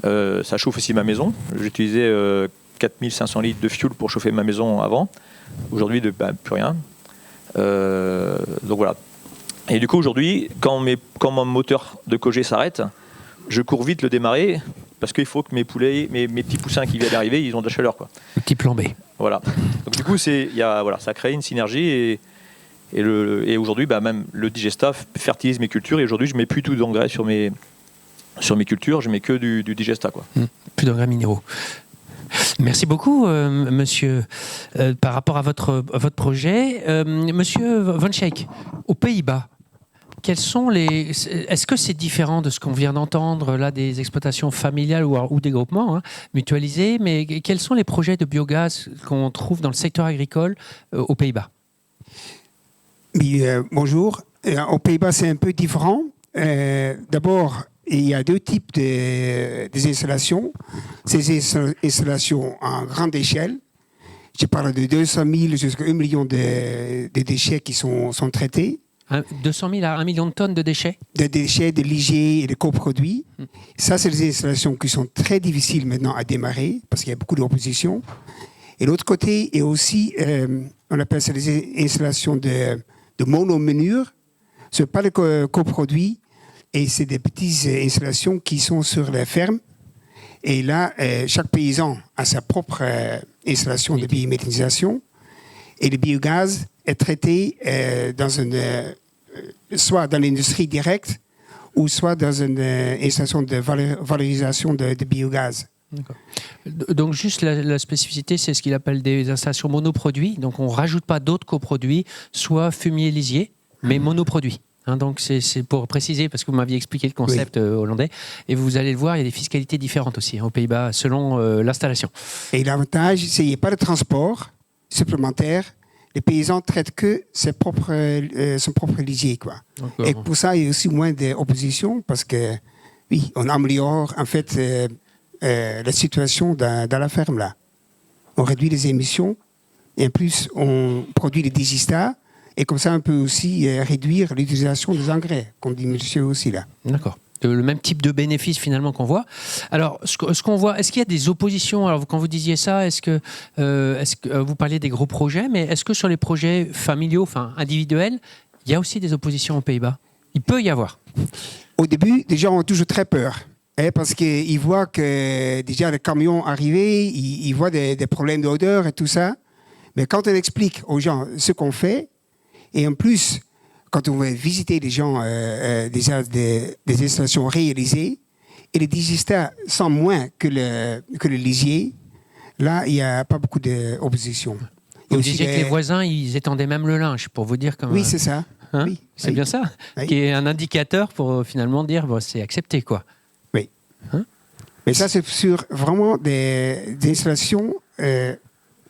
Ça chauffe aussi ma maison. J'utilisais 4500 litres de fioul pour chauffer ma maison avant. Aujourd'hui, plus rien. Donc voilà. Et du coup, aujourd'hui, quand mon moteur de cogé s'arrête, je cours vite le démarrer, parce qu'il faut que mes poulets, mes petits poussins qui viennent d'arriver, ils ont de la chaleur, quoi. Le petit plan B. Voilà. Donc du coup, ça a créé une synergie, et aujourd'hui, même le digesta fertilise mes cultures, et aujourd'hui, je ne mets plus tout d'engrais sur mes cultures, je mets que du digesta, quoi. Plus d'engrais minéraux. Merci beaucoup, monsieur, par rapport à votre projet. Monsieur Von Schaik, aux Pays-Bas, est-ce que c'est différent de ce qu'on vient d'entendre là, des exploitations familiales ou des groupements mutualisés, mais quels sont les projets de biogaz qu'on trouve dans le secteur agricole aux Pays-Bas? Oui, bonjour. Aux Pays-Bas, c'est un peu différent. D'abord, il y a deux types des installations. Ces installations en grande échelle. Je parle de 200 000 jusqu'à 1 million de déchets qui sont traités. 200 000 à 1 million de tonnes de déchets? De déchets, de lisiers et de coproduits. Ça, c'est des installations qui sont très difficiles maintenant à démarrer parce qu'il y a beaucoup d'opposition. Et l'autre côté, il y a aussi, on appelle ça des installations de monomenure. Ce n'est pas le coproduit, et c'est des petites installations qui sont sur la ferme. Et là, chaque paysan a sa propre installation de biométhanisation. Et le biogaz est traité soit dans l'industrie directe ou soit dans une installation de valorisation de biogaz. D'accord. Donc juste la spécificité, c'est ce qu'il appelle des installations monoproduits. Donc on ne rajoute pas d'autres coproduits, soit fumier lisier, mais monoproduits. Donc c'est pour préciser, parce que vous m'aviez expliqué le concept hollandais, et vous allez le voir, il y a des fiscalités différentes aussi aux Pays-Bas selon l'installation. Et l'avantage, c'est qu'il n'y a pas de transport supplémentaire. Les paysans traitent que son propre lisier, quoi. Et pour ça, il y a aussi moins d'opposition, parce que oui, on améliore en fait la situation dans la ferme là. On réduit les émissions, et en plus on produit les digestats. Et comme ça, on peut aussi réduire l'utilisation des engrais, comme dit monsieur aussi là. D'accord. Le même type de bénéfice finalement qu'on voit. Alors, ce qu'on voit, est-ce qu'il y a des oppositions? Alors, quand vous disiez ça, est-ce que vous parliez des gros projets, mais est-ce que sur les projets familiaux, enfin individuels, il y a aussi des oppositions aux Pays-Bas? Il peut y avoir. Au début, les gens ont toujours très peur. Parce qu'ils voient que déjà les camions arrivés, ils voient des problèmes d'odeur et tout ça. Mais quand on explique aux gens ce qu'on fait, et en plus, quand on va visiter les gens déjà des installations réalisées, et les digestats sont moins que le lisier, là, il n'y a pas beaucoup d'opposition. Vous disiez que les voisins, ils étendaient même le linge, pour vous dire... Oui, c'est ça. Oui, c'est bien ça, qui est un indicateur pour finalement dire c'est accepté, quoi. Oui. Mais ça, c'est sur vraiment des installations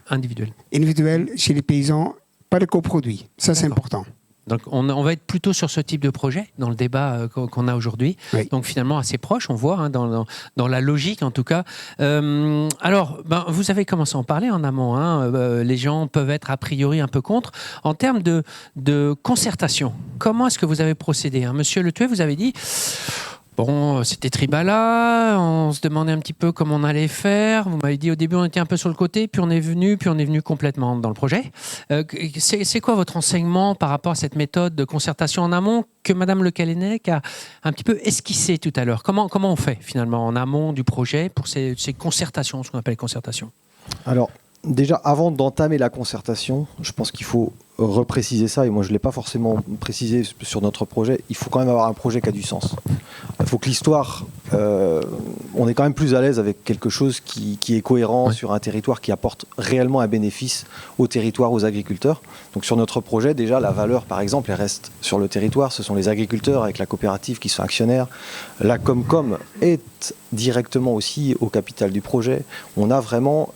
individuelles chez les paysans, pas de coproduits. Ça, c'est important. Donc on va être plutôt sur ce type de projet dans le débat qu'on a aujourd'hui. Oui. Donc finalement assez proche, on voit, hein, dans la logique en tout cas. Alors, vous avez commencé à en parler en amont. Hein, les gens peuvent être a priori un peu contre. En termes de concertation, comment est-ce que vous avez procédé, hein? Monsieur Le Thuet, vous avez dit... Bon, c'était tribala, on se demandait un petit peu comment on allait faire. Vous m'avez dit au début on était un peu sur le côté, puis on est venu complètement dans le projet. C'est quoi votre enseignement par rapport à cette méthode de concertation en amont que Madame Le Callennec a un petit peu esquissé tout à l'heure? Comment on fait finalement en amont du projet pour ces concertations, ce qu'on appelle concertations? Alors, déjà, avant d'entamer la concertation, je pense qu'il faut repréciser ça, et moi je ne l'ai pas forcément précisé sur notre projet, il faut quand même avoir un projet qui a du sens. Il faut que l'histoire, on est quand même plus à l'aise avec quelque chose qui est cohérent sur un territoire, qui apporte réellement un bénéfice au territoire, aux agriculteurs. Donc sur notre projet, déjà, la valeur, par exemple, elle reste sur le territoire, ce sont les agriculteurs avec la coopérative qui sont actionnaires. La Comcom est directement aussi au capital du projet. On a vraiment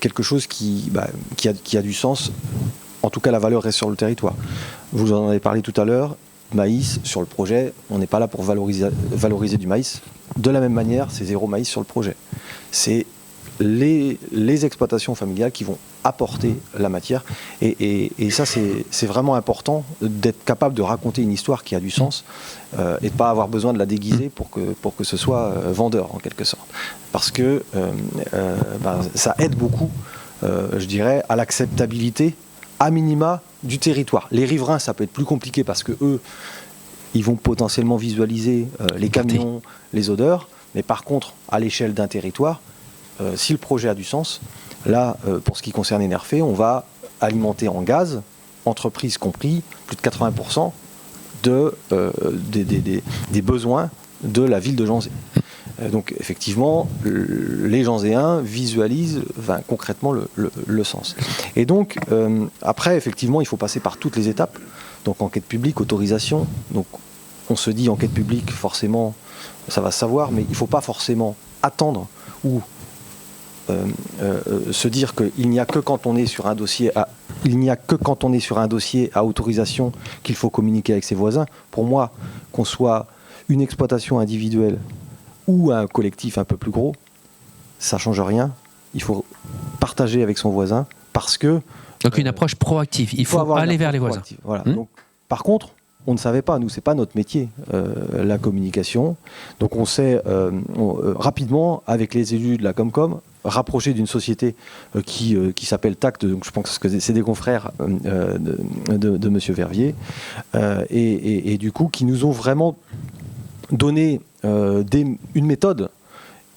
quelque chose qui a du sens. En tout cas, la valeur reste sur le territoire. Vous en avez parlé tout à l'heure, maïs sur le projet, on n'est pas là pour valoriser du maïs. De la même manière, c'est zéro maïs sur le projet. C'est les exploitations familiales qui vont apporter la matière. Et ça, c'est vraiment important d'être capable de raconter une histoire qui a du sens et de ne pas avoir besoin de la déguiser pour que ce soit vendeur, en quelque sorte. Parce que ça aide beaucoup, je dirais, à l'acceptabilité à minima du territoire. Les riverains, ça peut être plus compliqué parce que eux, ils vont potentiellement visualiser les camions, les odeurs, mais par contre, à l'échelle d'un territoire, si le projet a du sens, là, pour ce qui concerne Enerfé, on va alimenter en gaz, entreprise compris, plus de 80% des besoins de la ville de Janzé. Donc effectivement, les Janzéens visualisent concrètement le sens. Et donc, après, effectivement, il faut passer par toutes les étapes. Donc enquête publique, autorisation. Donc on se dit enquête publique, forcément, ça va se savoir, mais il ne faut pas forcément attendre ou se dire qu'il n'y a que quand on est sur un dossier à autorisation qu'il faut communiquer avec ses voisins. Pour moi, qu'on soit une exploitation individuelle ou un collectif un peu plus gros, ça ne change rien. Il faut partager avec son voisin parce que... Donc une approche proactive, il faut aller vers les voisins. Voilà. Donc, par contre, on ne savait pas, nous, c'est pas notre métier, la communication. Donc on s'est rapidement, avec les élus de la Comcom, rapproché d'une société qui s'appelle TACT, donc je pense que c'est des confrères de Monsieur Verviers, et du coup, qui nous ont vraiment donné une méthode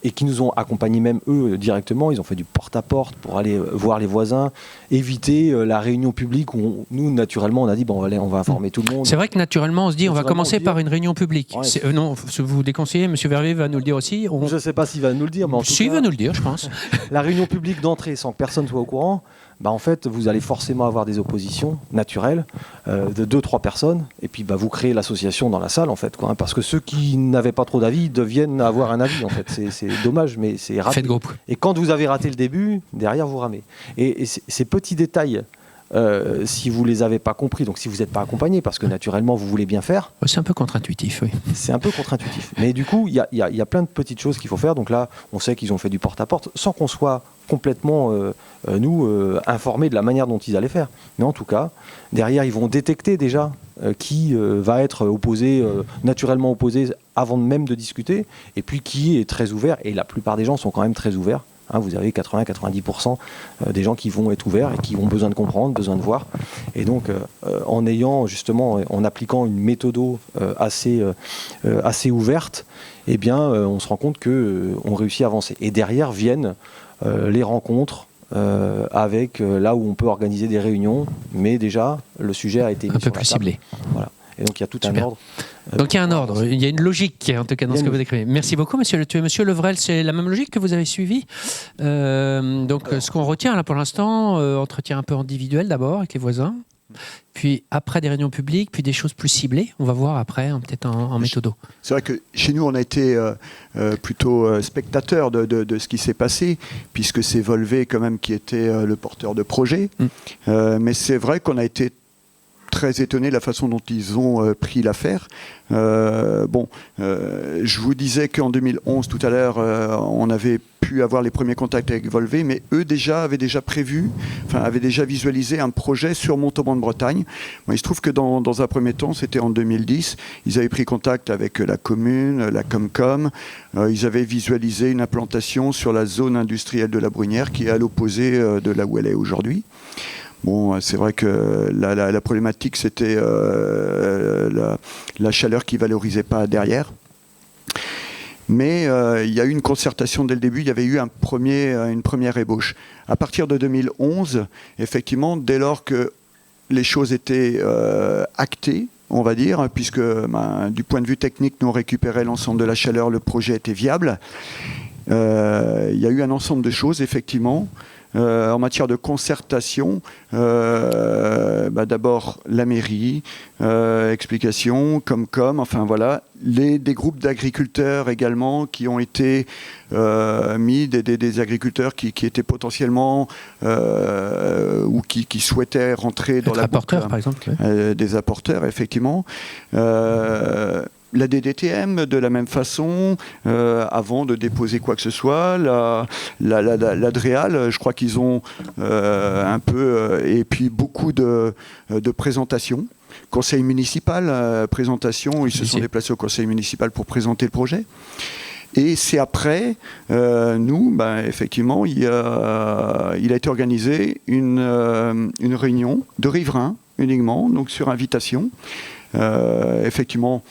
et qui nous ont accompagnés même eux directement. Ils ont fait du porte-à-porte pour aller voir les voisins, éviter la réunion publique où nous, naturellement, on a dit bon, on va informer tout le monde. C'est vrai que naturellement, on se dit on va commencer par une réunion publique. Ouais. Non, vous déconseillez, M. Verviers va nous le dire aussi. Je ne sais pas s'il va nous le dire, mais en tout cas... il va nous le dire, je pense. La réunion publique d'entrée sans que personne soit au courant, en fait, vous allez forcément avoir des oppositions naturelles de 2-3 personnes, et puis vous créez l'association dans la salle, en fait, quoi, hein, parce que ceux qui n'avaient pas trop d'avis deviennent avoir un avis, en fait. C'est dommage, mais c'est raté. Faites groupe. Et quand vous avez raté le début, derrière, vous ramez. Et ces petits détails, si vous ne les avez pas compris, donc si vous n'êtes pas accompagné, parce que naturellement, vous voulez bien faire... C'est un peu contre-intuitif, oui. C'est un peu contre-intuitif. Mais du coup, il y a plein de petites choses qu'il faut faire. Donc là, on sait qu'ils ont fait du porte-à-porte, sans qu'on soit complètement, informés de la manière dont ils allaient faire. Mais en tout cas, derrière, ils vont détecter déjà qui va être opposé, naturellement opposé, avant même de discuter, et puis qui est très ouvert. Et la plupart des gens sont quand même très ouverts. Hein, vous avez 80-90% des gens qui vont être ouverts et qui ont besoin de comprendre, besoin de voir. Et donc, en ayant justement, en appliquant une méthode assez ouverte, eh bien, on se rend compte qu'on réussit à avancer. Et derrière viennent les rencontres avec là où on peut organiser des réunions, mais déjà, le sujet a été mis un peu plus ciblé. Voilà. Et donc il y a tout un ordre. Donc il y a un ordre, il y a une logique en tout cas dans ce que vous décrivez. Merci beaucoup Monsieur Le Thuet. Monsieur Levrel, c'est la même logique que vous avez suivie. Ce qu'on retient là pour l'instant, entretien un peu individuel d'abord avec les voisins, puis après des réunions publiques, puis des choses plus ciblées. On va voir après, peut-être en méthodo. C'est vrai que chez nous, on a été plutôt spectateurs de ce qui s'est passé, puisque c'est Volvé quand même qui était le porteur de projet. Mais c'est vrai qu'on a été très étonné de la façon dont ils ont pris l'affaire. Je vous disais qu'en 2011, tout à l'heure, on avait pu avoir les premiers contacts avec Volvé, mais eux avaient déjà visualisé un projet sur Montauban de Bretagne. Bon, il se trouve que dans un premier temps, c'était en 2010, ils avaient pris contact avec la commune, la Comcom, ils avaient visualisé une implantation sur la zone industrielle de la Brunière, qui est à l'opposé de là où elle est aujourd'hui. Bon, c'est vrai que la problématique, c'était la chaleur qui ne valorisait pas derrière. Mais il y a eu une concertation dès le début, il y avait eu une première ébauche. À partir de 2011, effectivement, dès lors que les choses étaient actées, on va dire, puisque du point de vue technique, nous on récupérait l'ensemble de la chaleur, le projet était viable. Il y a eu un ensemble de choses, effectivement. En matière de concertation, d'abord la mairie, explication, Comcom, enfin voilà, des groupes d'agriculteurs également qui ont été mis, des agriculteurs qui étaient potentiellement ou qui souhaitaient rentrer dans la apporteurs, boucle, par exemple. des apporteurs, effectivement. La DDTM, de la même façon, avant de déposer quoi que ce soit, l'Adréal, je crois qu'ils ont un peu, et puis beaucoup de présentations. Conseil municipal, présentation, ils se sont déplacés au conseil municipal pour présenter le projet. Et c'est après, effectivement, il a été organisé une réunion de riverains uniquement, donc sur invitation. Effectivement,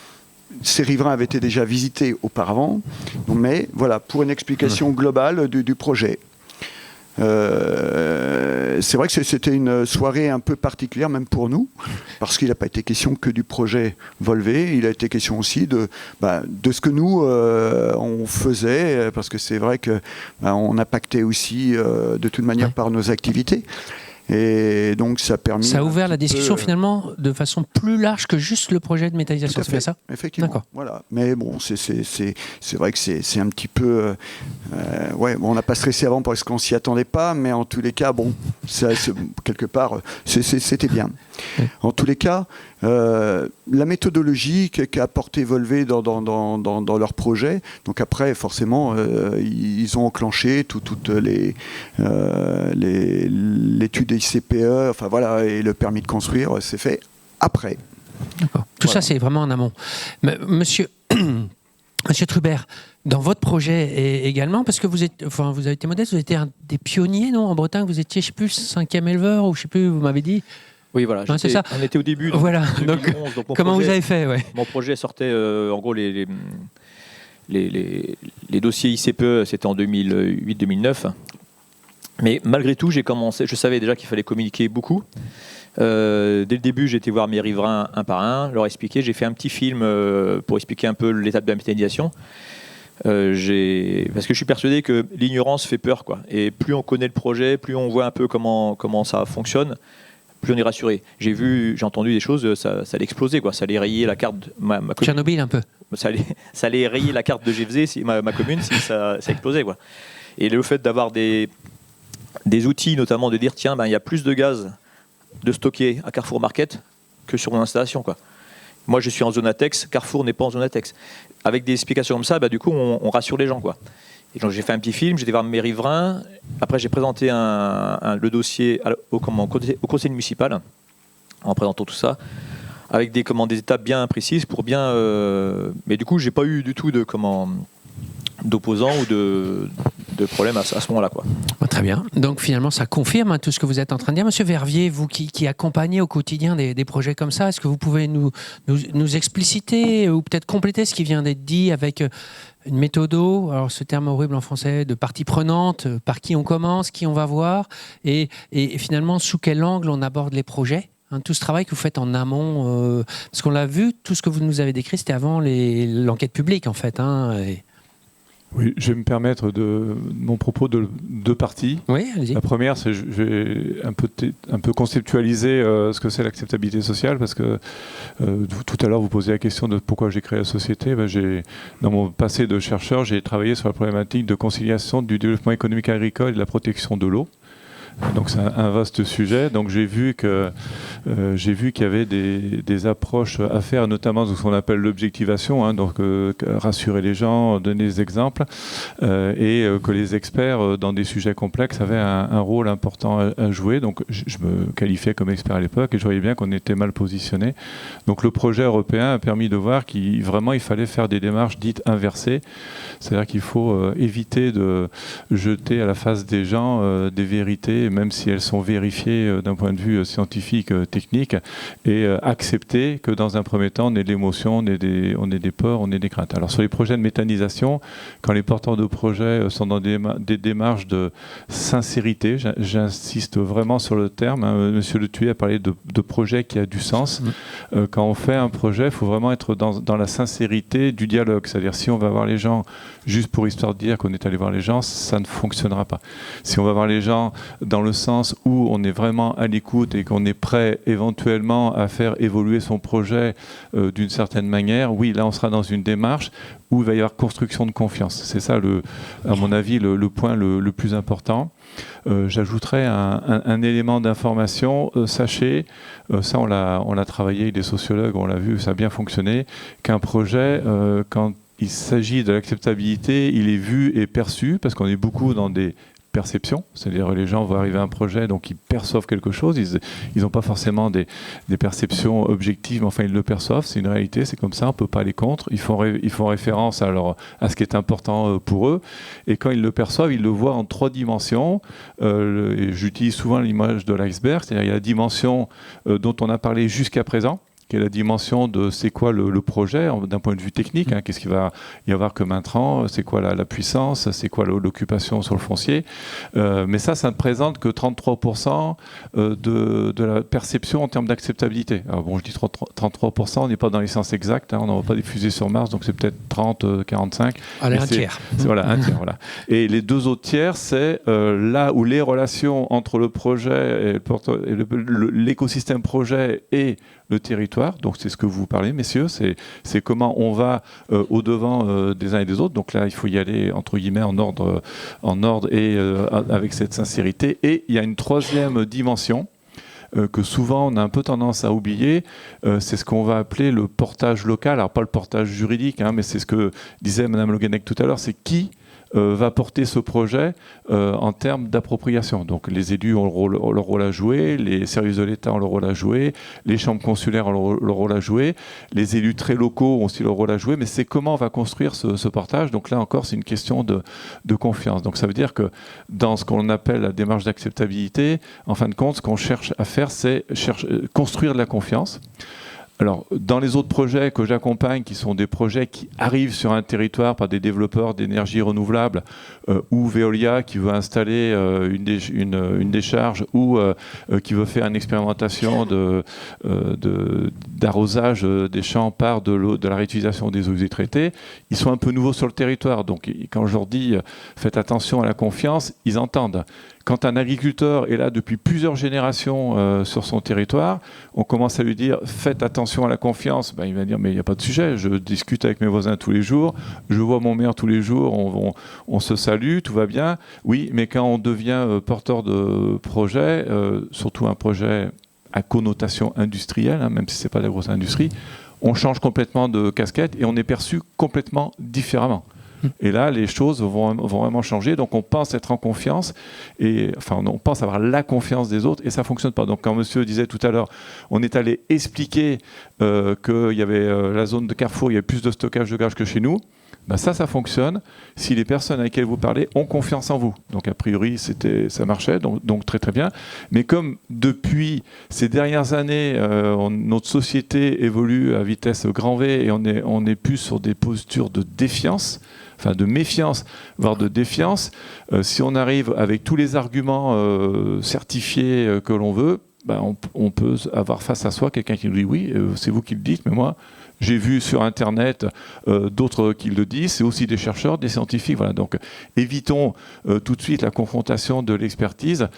ces riverains avaient été déjà visités auparavant, mais voilà, pour une explication globale du projet. C'est vrai que c'était une soirée un peu particulière, même pour nous, parce qu'il n'a pas été question que du projet Volvé, il a été question aussi de ce que nous, on faisait, parce que c'est vrai qu'on impactait aussi de toute manière par nos activités. Et donc ça a permis. Ça a ouvert la discussion finalement de façon plus large que juste le projet de métallisation, c'est bien ça ? Effectivement. D'accord. Voilà. Mais bon, c'est vrai que c'est un petit peu. On n'a pas stressé avant parce qu'on s'y attendait pas, mais en tous les cas, quelque part, c'était bien. Oui. En tous les cas, la méthodologie qu'a apporté Volvé dans leur projet. Donc après, forcément, ils ont enclenché toute l'étude des ICPE, enfin voilà, et le permis de construire, c'est fait après. D'accord. Tout ça, c'est vraiment en amont. Monsieur Trubert, dans votre projet également, parce que vous avez été modeste, vous étiez un des pionniers, non, en Bretagne, vous étiez, je ne sais plus, 5e éleveur, ou je ne sais plus, vous m'avez dit. Oui, voilà. C'est ça. On était au début. Voilà. 2011, donc comment vous avez fait Mon projet sortait, en gros, les dossiers ICPE, c'était en 2008-2009. Mais malgré tout, j'ai commencé. Je savais déjà qu'il fallait communiquer beaucoup. Dès le début, j'ai été voir mes riverains un par un, leur expliquer. J'ai fait un petit film pour expliquer un peu l'étape de la méthanisation. Parce que je suis persuadé que l'ignorance fait peur, quoi. Et plus on connaît le projet, plus on voit un peu comment ça fonctionne, plus on est rassuré. J'ai entendu des choses, ça allait exploser, quoi. Ça allait rayer la carte de ma commune. Tchernobyl, un peu. Ça allait rayer la carte de GFZ, ma commune, si ça explosait, quoi. Et le fait d'avoir des outils, notamment de dire, tiens, il y a plus de gaz de stocker à Carrefour Market que sur mon installation, quoi. Moi, je suis en zone ATEX, Carrefour n'est pas en zone ATEX. Avec des explications comme ça, du coup, on rassure les gens, quoi. Et donc, j'ai fait un petit film, j'étais voir mes riverains. Après, j'ai présenté le dossier au conseil municipal, en présentant tout ça, avec des étapes bien précises pour bien. Mais du coup, j'ai pas eu du tout d'opposants ou de problème à ce moment-là, quoi. Très bien. Donc finalement, ça confirme tout ce que vous êtes en train de dire. Monsieur Verviers, vous qui accompagnez au quotidien des projets comme ça, est-ce que vous pouvez nous expliciter ou peut-être compléter ce qui vient d'être dit avec une méthodo, alors ce terme horrible en français, de partie prenante, par qui on commence, qui on va voir, et finalement sous quel angle on aborde les projets, tout ce travail que vous faites en amont, parce qu'on l'a vu, tout ce que vous nous avez décrit, c'était avant l'enquête publique en fait. Oui, je vais me permettre mon propos de deux parties. Oui, allez-y. La première, c'est je vais un peu conceptualiser ce que c'est l'acceptabilité sociale, parce que tout à l'heure, vous posiez la question de pourquoi j'ai créé la société. Dans mon passé de chercheur, j'ai travaillé sur la problématique de conciliation du développement économique agricole et de la protection de l'eau. Donc c'est un vaste sujet. Donc j'ai vu que j'ai vu qu'il y avait des approches à faire, notamment de ce qu'on appelle l'objectivation, hein, donc rassurer les gens, donner des exemples, et que les experts dans des sujets complexes avaient un rôle important à jouer. Donc je me qualifiais comme expert à l'époque et je voyais bien qu'on était mal positionné. Donc le projet européen a permis de voir qu'il fallait faire des démarches dites inversées, c'est-à-dire qu'il faut éviter de jeter à la face des gens des vérités, même si elles sont vérifiées d'un point de vue scientifique, technique, et accepter que dans un premier temps, on ait de l'émotion, on ait des peurs, on ait des craintes. Alors sur les projets de méthanisation, quand les porteurs de projets sont dans des démarches de sincérité, j'insiste vraiment sur le terme, hein, Monsieur Le Thuy a parlé de projet qui a du sens. Quand on fait un projet, il faut vraiment être dans la sincérité du dialogue, c'est-à-dire si on va voir les gens juste pour histoire de dire qu'on est allé voir les gens, ça ne fonctionnera pas. Si on va voir les gens dans le sens où on est vraiment à l'écoute et qu'on est prêt éventuellement à faire évoluer son projet d'une certaine manière, oui, là on sera dans une démarche où il va y avoir construction de confiance. C'est ça, à mon avis, le point le plus important. J'ajouterais un élément d'information. Sachez, ça on l'a travaillé avec des sociologues, on l'a vu, ça a bien fonctionné, qu'un projet, quand il s'agit de l'acceptabilité, il est vu et perçu, parce qu'on est beaucoup dans des perception, c'est-à-dire les gens vont arriver à un projet, donc ils perçoivent quelque chose, ils n'ont pas forcément des perceptions objectives, mais enfin ils le perçoivent, c'est une réalité, c'est comme ça, on ne peut pas aller contre, ils font référence à ce qui est important pour eux, et quand ils le perçoivent, ils le voient en 3 dimensions, et j'utilise souvent l'image de l'iceberg, c'est-à-dire il y a la dimension dont on a parlé jusqu'à présent, qui est la dimension de c'est quoi le projet d'un point de vue technique, hein, qu'est-ce qu'il va y avoir comme intrant, c'est quoi la puissance, c'est quoi l'occupation sur le foncier. Mais ça ne présente que 33% de la perception en termes d'acceptabilité. Alors bon, je dis 33%, on n'est pas dans les sciences exactes, hein, on n'envoie pas des fusées sur Mars, donc c'est peut-être 30, 45. Allez, un tiers. Voilà, un tiers, voilà. Et les 2 autres tiers, c'est là où les relations entre le projet et l'écosystème projet et le territoire, donc c'est ce que vous parlez, messieurs, c'est comment on va au-devant des uns et des autres. Donc là, il faut y aller, entre guillemets, en ordre et avec cette sincérité. Et il y a une 3e dimension que souvent on a un peu tendance à oublier, c'est ce qu'on va appeler le portage local. Alors pas le portage juridique, hein, mais c'est ce que disait Madame Le Guenec tout à l'heure, c'est qui va porter ce projet en termes d'appropriation. Donc les élus ont leur rôle à jouer, les services de l'État ont leur rôle à jouer, les chambres consulaires ont leur rôle à jouer, les élus très locaux ont aussi leur rôle à jouer, mais c'est comment on va construire ce portage. Donc là encore, c'est une question de confiance. Donc ça veut dire que dans ce qu'on appelle la démarche d'acceptabilité, en fin de compte, ce qu'on cherche à faire, c'est construire de la confiance. Alors, dans les autres projets que j'accompagne, qui sont des projets qui arrivent sur un territoire par des développeurs d'énergie renouvelable, ou Veolia qui veut installer une décharge, ou qui veut faire une expérimentation d'arrosage des champs par de la réutilisation des eaux usées traitées, ils sont un peu nouveaux sur le territoire. Donc, quand je leur dis faites attention à la confiance, ils entendent. Quand un agriculteur est là depuis plusieurs générations sur son territoire, on commence à lui dire faites attention à la confiance. Ben, il va dire mais il n'y a pas de sujet, je discute avec mes voisins tous les jours, je vois mon maire tous les jours, on se salue, tout va bien. Oui, mais quand on devient porteur de projet, surtout un projet à connotation industrielle, hein, même si ce n'est pas de la grosse industrie, on change complètement de casquette et on est perçu complètement différemment. Et là, les choses vont vraiment changer. Donc, on pense être en confiance, on pense avoir la confiance des autres, et ça ne fonctionne pas. Donc, quand monsieur disait tout à l'heure, on est allé expliquer qu'il y avait la zone de Carrefour, il y avait plus de stockage de gaz que chez nous. Ben ça fonctionne si les personnes avec lesquelles vous parlez ont confiance en vous. Donc, a priori, ça marchait, donc très très bien. Mais comme depuis ces dernières années, notre société évolue à vitesse grand V et on est plus sur des postures de défiance, enfin de méfiance, voire de défiance, si on arrive avec tous les arguments certifiés que l'on veut, ben on peut avoir face à soi quelqu'un qui nous dit oui, c'est vous qui le dites, mais moi, J'ai vu sur Internet d'autres qui le disent, c'est aussi des chercheurs, des scientifiques. Voilà. Donc évitons tout de suite la confrontation de l'expertise,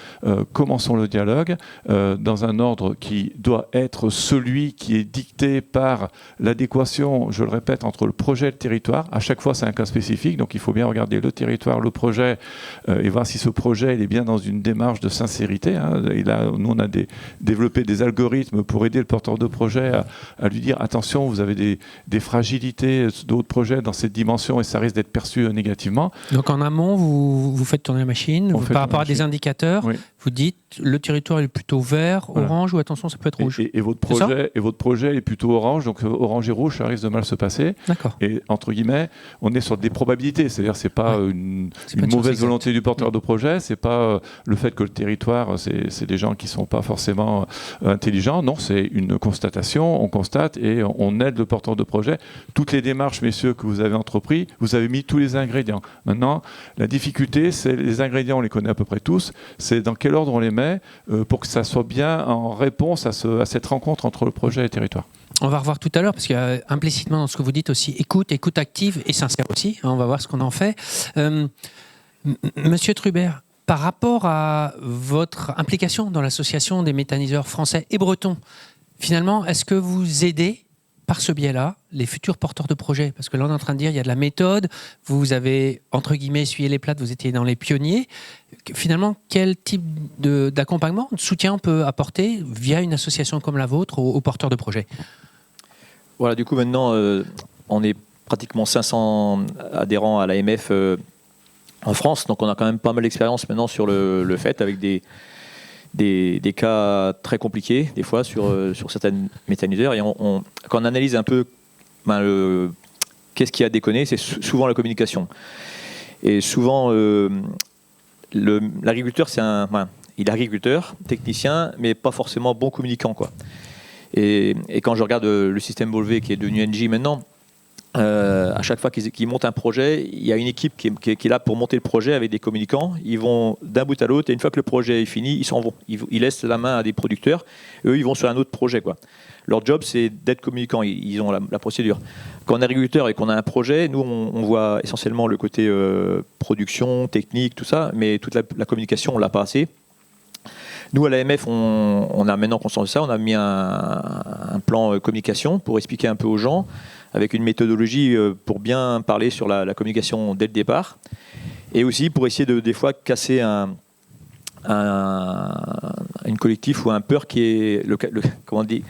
commençons le dialogue dans un ordre qui doit être celui qui est dicté par l'adéquation, je le répète, entre le projet et le territoire. À chaque fois, c'est un cas spécifique, donc il faut bien regarder le territoire, le projet, et voir si ce projet il est bien dans une démarche de sincérité. Hein. Et là, nous, on a développé des algorithmes pour aider le porteur de projet à lui dire attention, vous avez des fragilités d'autres projets dans cette dimension et ça risque d'être perçu négativement. Donc en amont, vous faites tourner la machine, par rapport à des indicateurs, oui. Vous dites le territoire est plutôt vert, orange, ou attention, ça peut être rouge. Et votre projet est plutôt orange, donc orange et rouge, ça risque de mal se passer. D'accord. Et entre guillemets, on est sur des probabilités, c'est-à-dire c'est pas une mauvaise volonté du porteur de projet, c'est pas le fait que le territoire, c'est des gens qui sont pas forcément intelligents. Non, c'est une constatation. On constate et on aide le porteur de projet. Toutes les démarches, messieurs, que vous avez entrepris, vous avez mis tous les ingrédients. Maintenant, la difficulté, c'est les ingrédients, on les connaît à peu près tous. C'est dans quel ordre on les met pour que ça soit bien en réponse à cette rencontre entre le projet et le territoire. On va revoir tout à l'heure, parce qu'il y a implicitement dans ce que vous dites aussi écoute active et sincère aussi. On va voir ce qu'on en fait. Monsieur Trubert, par rapport à votre implication dans l'association des méthaniseurs français et bretons, finalement, est-ce que vous aidez par ce biais-là les futurs porteurs de projets? Parce que là, on est en train de dire il y a de la méthode, vous avez, entre guillemets, essuyé les plates, vous étiez dans les pionniers. Finalement, quel type d'accompagnement, de soutien on peut apporter via une association comme la vôtre aux porteurs de projets? Voilà, du coup, maintenant, on est pratiquement 500 adhérents à l'AMF en France, donc on a quand même pas mal d'expérience maintenant sur le fait, avec des cas très compliqués, des fois, sur certaines méthaniseurs. Et quand on analyse un peu qu'est-ce qui a déconné, c'est souvent la communication. Et souvent, l'agriculteur, il est agriculteur, technicien, mais pas forcément bon communicant, quoi. Et quand je regarde le système Volvé, qui est devenu Engie maintenant, à chaque fois qu'ils montent un projet, il y a une équipe qui est là pour monter le projet avec des communicants. Ils vont d'un bout à l'autre et une fois que le projet est fini, ils s'en vont. Ils laissent la main à des producteurs. Eux, ils vont sur un autre projet, quoi. Leur job, c'est d'être communicants. Ils ont la procédure. Quand on est agriculteur et qu'on a un projet, nous, on voit essentiellement le côté production, technique, tout ça, mais toute la communication, on l'a pas assez. Nous, à l'AMF, on a maintenant conscience de ça. On a mis un plan communication pour expliquer un peu aux gens, avec une méthodologie pour bien parler sur la communication dès le départ, et aussi pour essayer des fois casser une collectif ou un peur qui est comment on dit,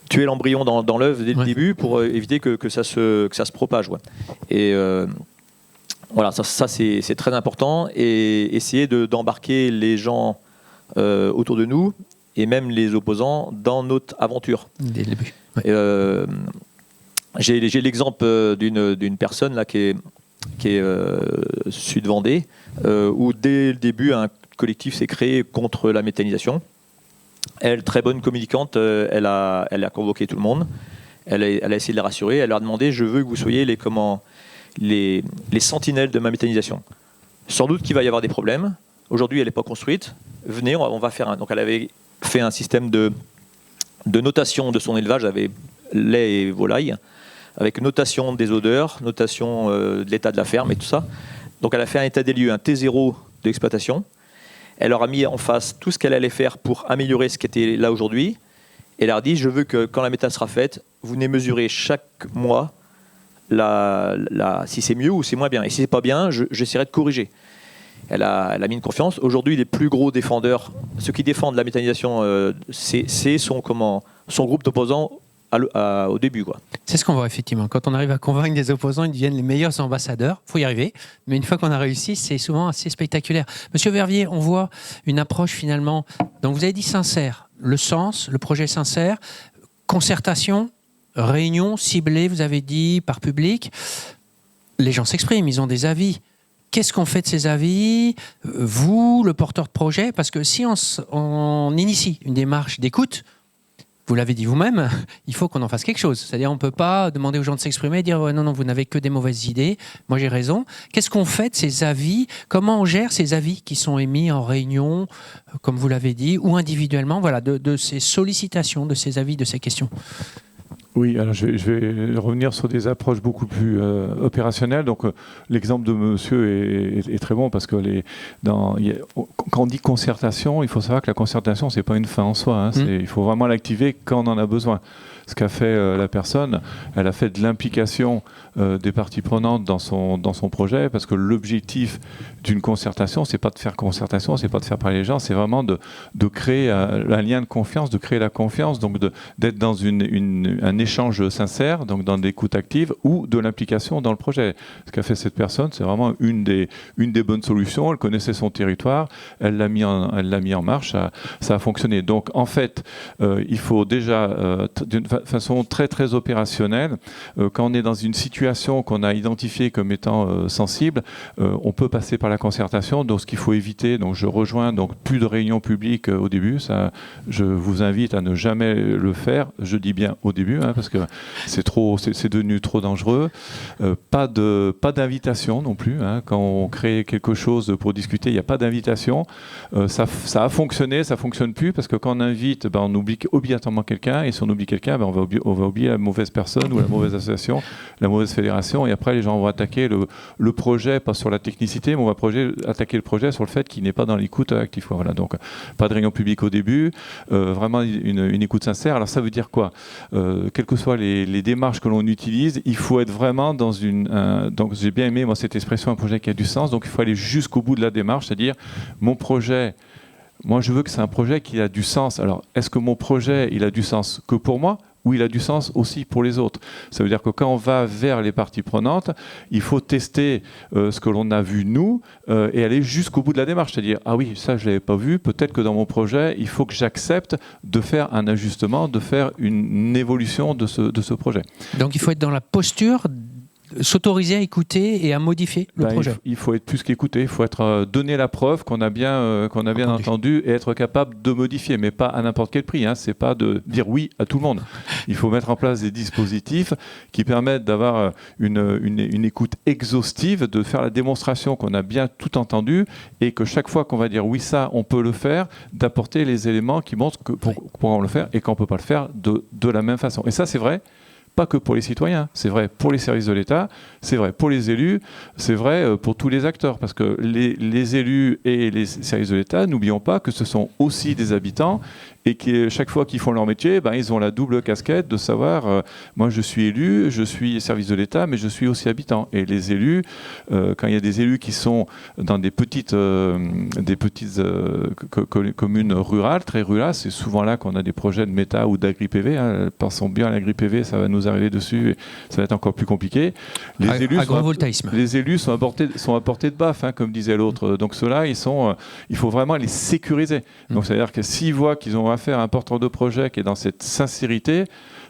tuer l'embryon dans l'œuf dès le début pour éviter que ça se propage. Ouais. Et voilà, ça c'est très important, et essayer d'embarquer les gens autour de nous et même les opposants dans notre aventure. Dès le début. Ouais. J'ai l'exemple d'une personne là qui est Sud-Vendée, où dès le début un collectif s'est créé contre la méthanisation. Elle, très bonne communicante, elle a convoqué tout le monde. Elle a essayé de les rassurer. Elle leur a demandé: je veux que vous soyez les sentinelles de ma méthanisation. Sans doute qu'il va y avoir des problèmes. Aujourd'hui, elle n'est pas construite. Venez, on va faire Donc elle avait fait un système de notation de son élevage, avec lait et volaille, avec notation des odeurs, notation de l'état de la ferme et tout ça. Donc elle a fait un état des lieux, un T0 d'exploitation. Elle leur a mis en face tout ce qu'elle allait faire pour améliorer ce qui était là aujourd'hui. Et elle leur a dit: je veux que quand la méthode sera faite, vous venez mesurer chaque mois si c'est mieux ou c'est moins bien. Et si c'est pas bien, j'essaierai de corriger. Elle a mis une confiance. Aujourd'hui, les plus gros défendeurs, ceux qui défendent la méthanisation, c'est son groupe d'opposants au début, quoi. C'est ce qu'on voit effectivement. Quand on arrive à convaincre des opposants, ils deviennent les meilleurs ambassadeurs. Il faut y arriver. Mais une fois qu'on a réussi, c'est souvent assez spectaculaire. Monsieur Verviers, on voit une approche finalement. Donc vous avez dit sincère. Le sens, le projet sincère, concertation, réunion ciblée, vous avez dit, par public. Les gens s'expriment, ils ont des avis. Qu'est-ce qu'on fait de ces avis, vous, le porteur de projet? Parce que si on initie une démarche d'écoute, vous l'avez dit vous-même, il faut qu'on en fasse quelque chose. C'est-à-dire on ne peut pas demander aux gens de s'exprimer et dire ouais, non, vous n'avez que des mauvaises idées, moi j'ai raison. Qu'est-ce qu'on fait de ces avis? Comment on gère ces avis qui sont émis en réunion, comme vous l'avez dit, ou individuellement, voilà, de ces sollicitations, de ces avis, de ces questions? Oui, alors je vais revenir sur des approches beaucoup plus opérationnelles. Donc l'exemple de monsieur est très bon parce que quand on dit concertation, il faut savoir que la concertation, c'est pas une fin en soi. Hein, il faut vraiment l'activer quand on en a besoin. Ce qu'a fait la personne, elle a fait de l'implication des parties prenantes dans son projet, parce que l'objectif d'une concertation, c'est pas de faire concertation, c'est pas de faire parler les gens, c'est vraiment de créer un lien de confiance, de créer la confiance, donc d'être dans un échange sincère, donc dans l'écoute active ou de l'implication dans le projet. Ce qu'a fait cette personne, c'est vraiment une des bonnes solutions. Elle connaissait son territoire, elle l'a mis en marche, ça a fonctionné. Donc en fait, il faut déjà d'une façon très très opérationnelle, quand on est dans une situation qu'on a identifiée comme étant sensible, on peut passer par la concertation. Donc ce qu'il faut éviter, donc je rejoins, donc plus de réunions publiques au début, ça, je vous invite à ne jamais le faire. Je dis bien au début, hein, parce que c'est devenu trop dangereux. Pas d'invitation non plus, hein. Quand on crée quelque chose pour discuter, il n'y a pas d'invitation. Ça a fonctionné, ça fonctionne plus, parce que quand on invite, on oublie obligatoirement quelqu'un, et si on oublie quelqu'un, on va oublier la mauvaise personne ou la mauvaise association, la mauvaise fédération, et après les gens vont attaquer le projet, pas sur la technicité, mais on va attaquer le projet sur le fait qu'il n'est pas dans l'écoute active. Voilà, donc pas de réunion publique au début, vraiment une écoute sincère. Alors ça veut dire quoi? Quelles que soient les démarches que l'on utilise, il faut être vraiment dans donc j'ai bien aimé moi cette expression, un projet qui a du sens, donc il faut aller jusqu'au bout de la démarche, c'est-à-dire mon projet, moi je veux que c'est un projet qui a du sens. Alors est-ce que mon projet il a du sens que pour moi, ou il a du sens aussi pour les autres? Ça veut dire que quand on va vers les parties prenantes, il faut tester ce que l'on a vu nous et aller jusqu'au bout de la démarche. C'est-à-dire, ah oui, ça je ne l'avais pas vu, peut-être que dans mon projet, il faut que j'accepte de faire un ajustement, de faire une évolution de ce projet. Donc il faut être dans la posture, s'autoriser à écouter et à modifier le projet. Il faut être plus qu'écouter, il faut être donner la preuve qu'on a bien entendu et être capable de modifier, mais pas à n'importe quel prix. Hein. C'est pas de dire oui à tout le monde. Il faut mettre en place des dispositifs qui permettent d'avoir une écoute exhaustive, de faire la démonstration qu'on a bien tout entendu et que chaque fois qu'on va dire oui, ça, on peut le faire, d'apporter les éléments qui montrent que pourquoi on le faire et qu'on ne peut pas le faire de la même façon. Et ça, c'est vrai. Pas que pour les citoyens, c'est vrai pour les services de l'État, c'est vrai pour les élus, c'est vrai pour tous les acteurs, parce que les élus et les services de l'État, n'oublions pas que ce sont aussi des habitants et que chaque fois qu'ils font leur métier, ils ont la double casquette de savoir, moi je suis élu, je suis service de l'État, mais je suis aussi habitant. Et les élus, quand il y a des élus qui sont dans des petites communes rurales, très rurales, c'est souvent là qu'on a des projets de méta ou d'agri-PV. Hein. Pensons bien à l'agri-PV, ça va nous arriver dessus, et ça va être encore plus compliqué. Les élus sont à portée de baffe, hein, comme disait l'autre. Donc ceux-là, il faut vraiment les sécuriser. Donc c'est-à-dire que s'ils voient qu'ils ont affaire à un porteur de projet qui est dans cette sincérité,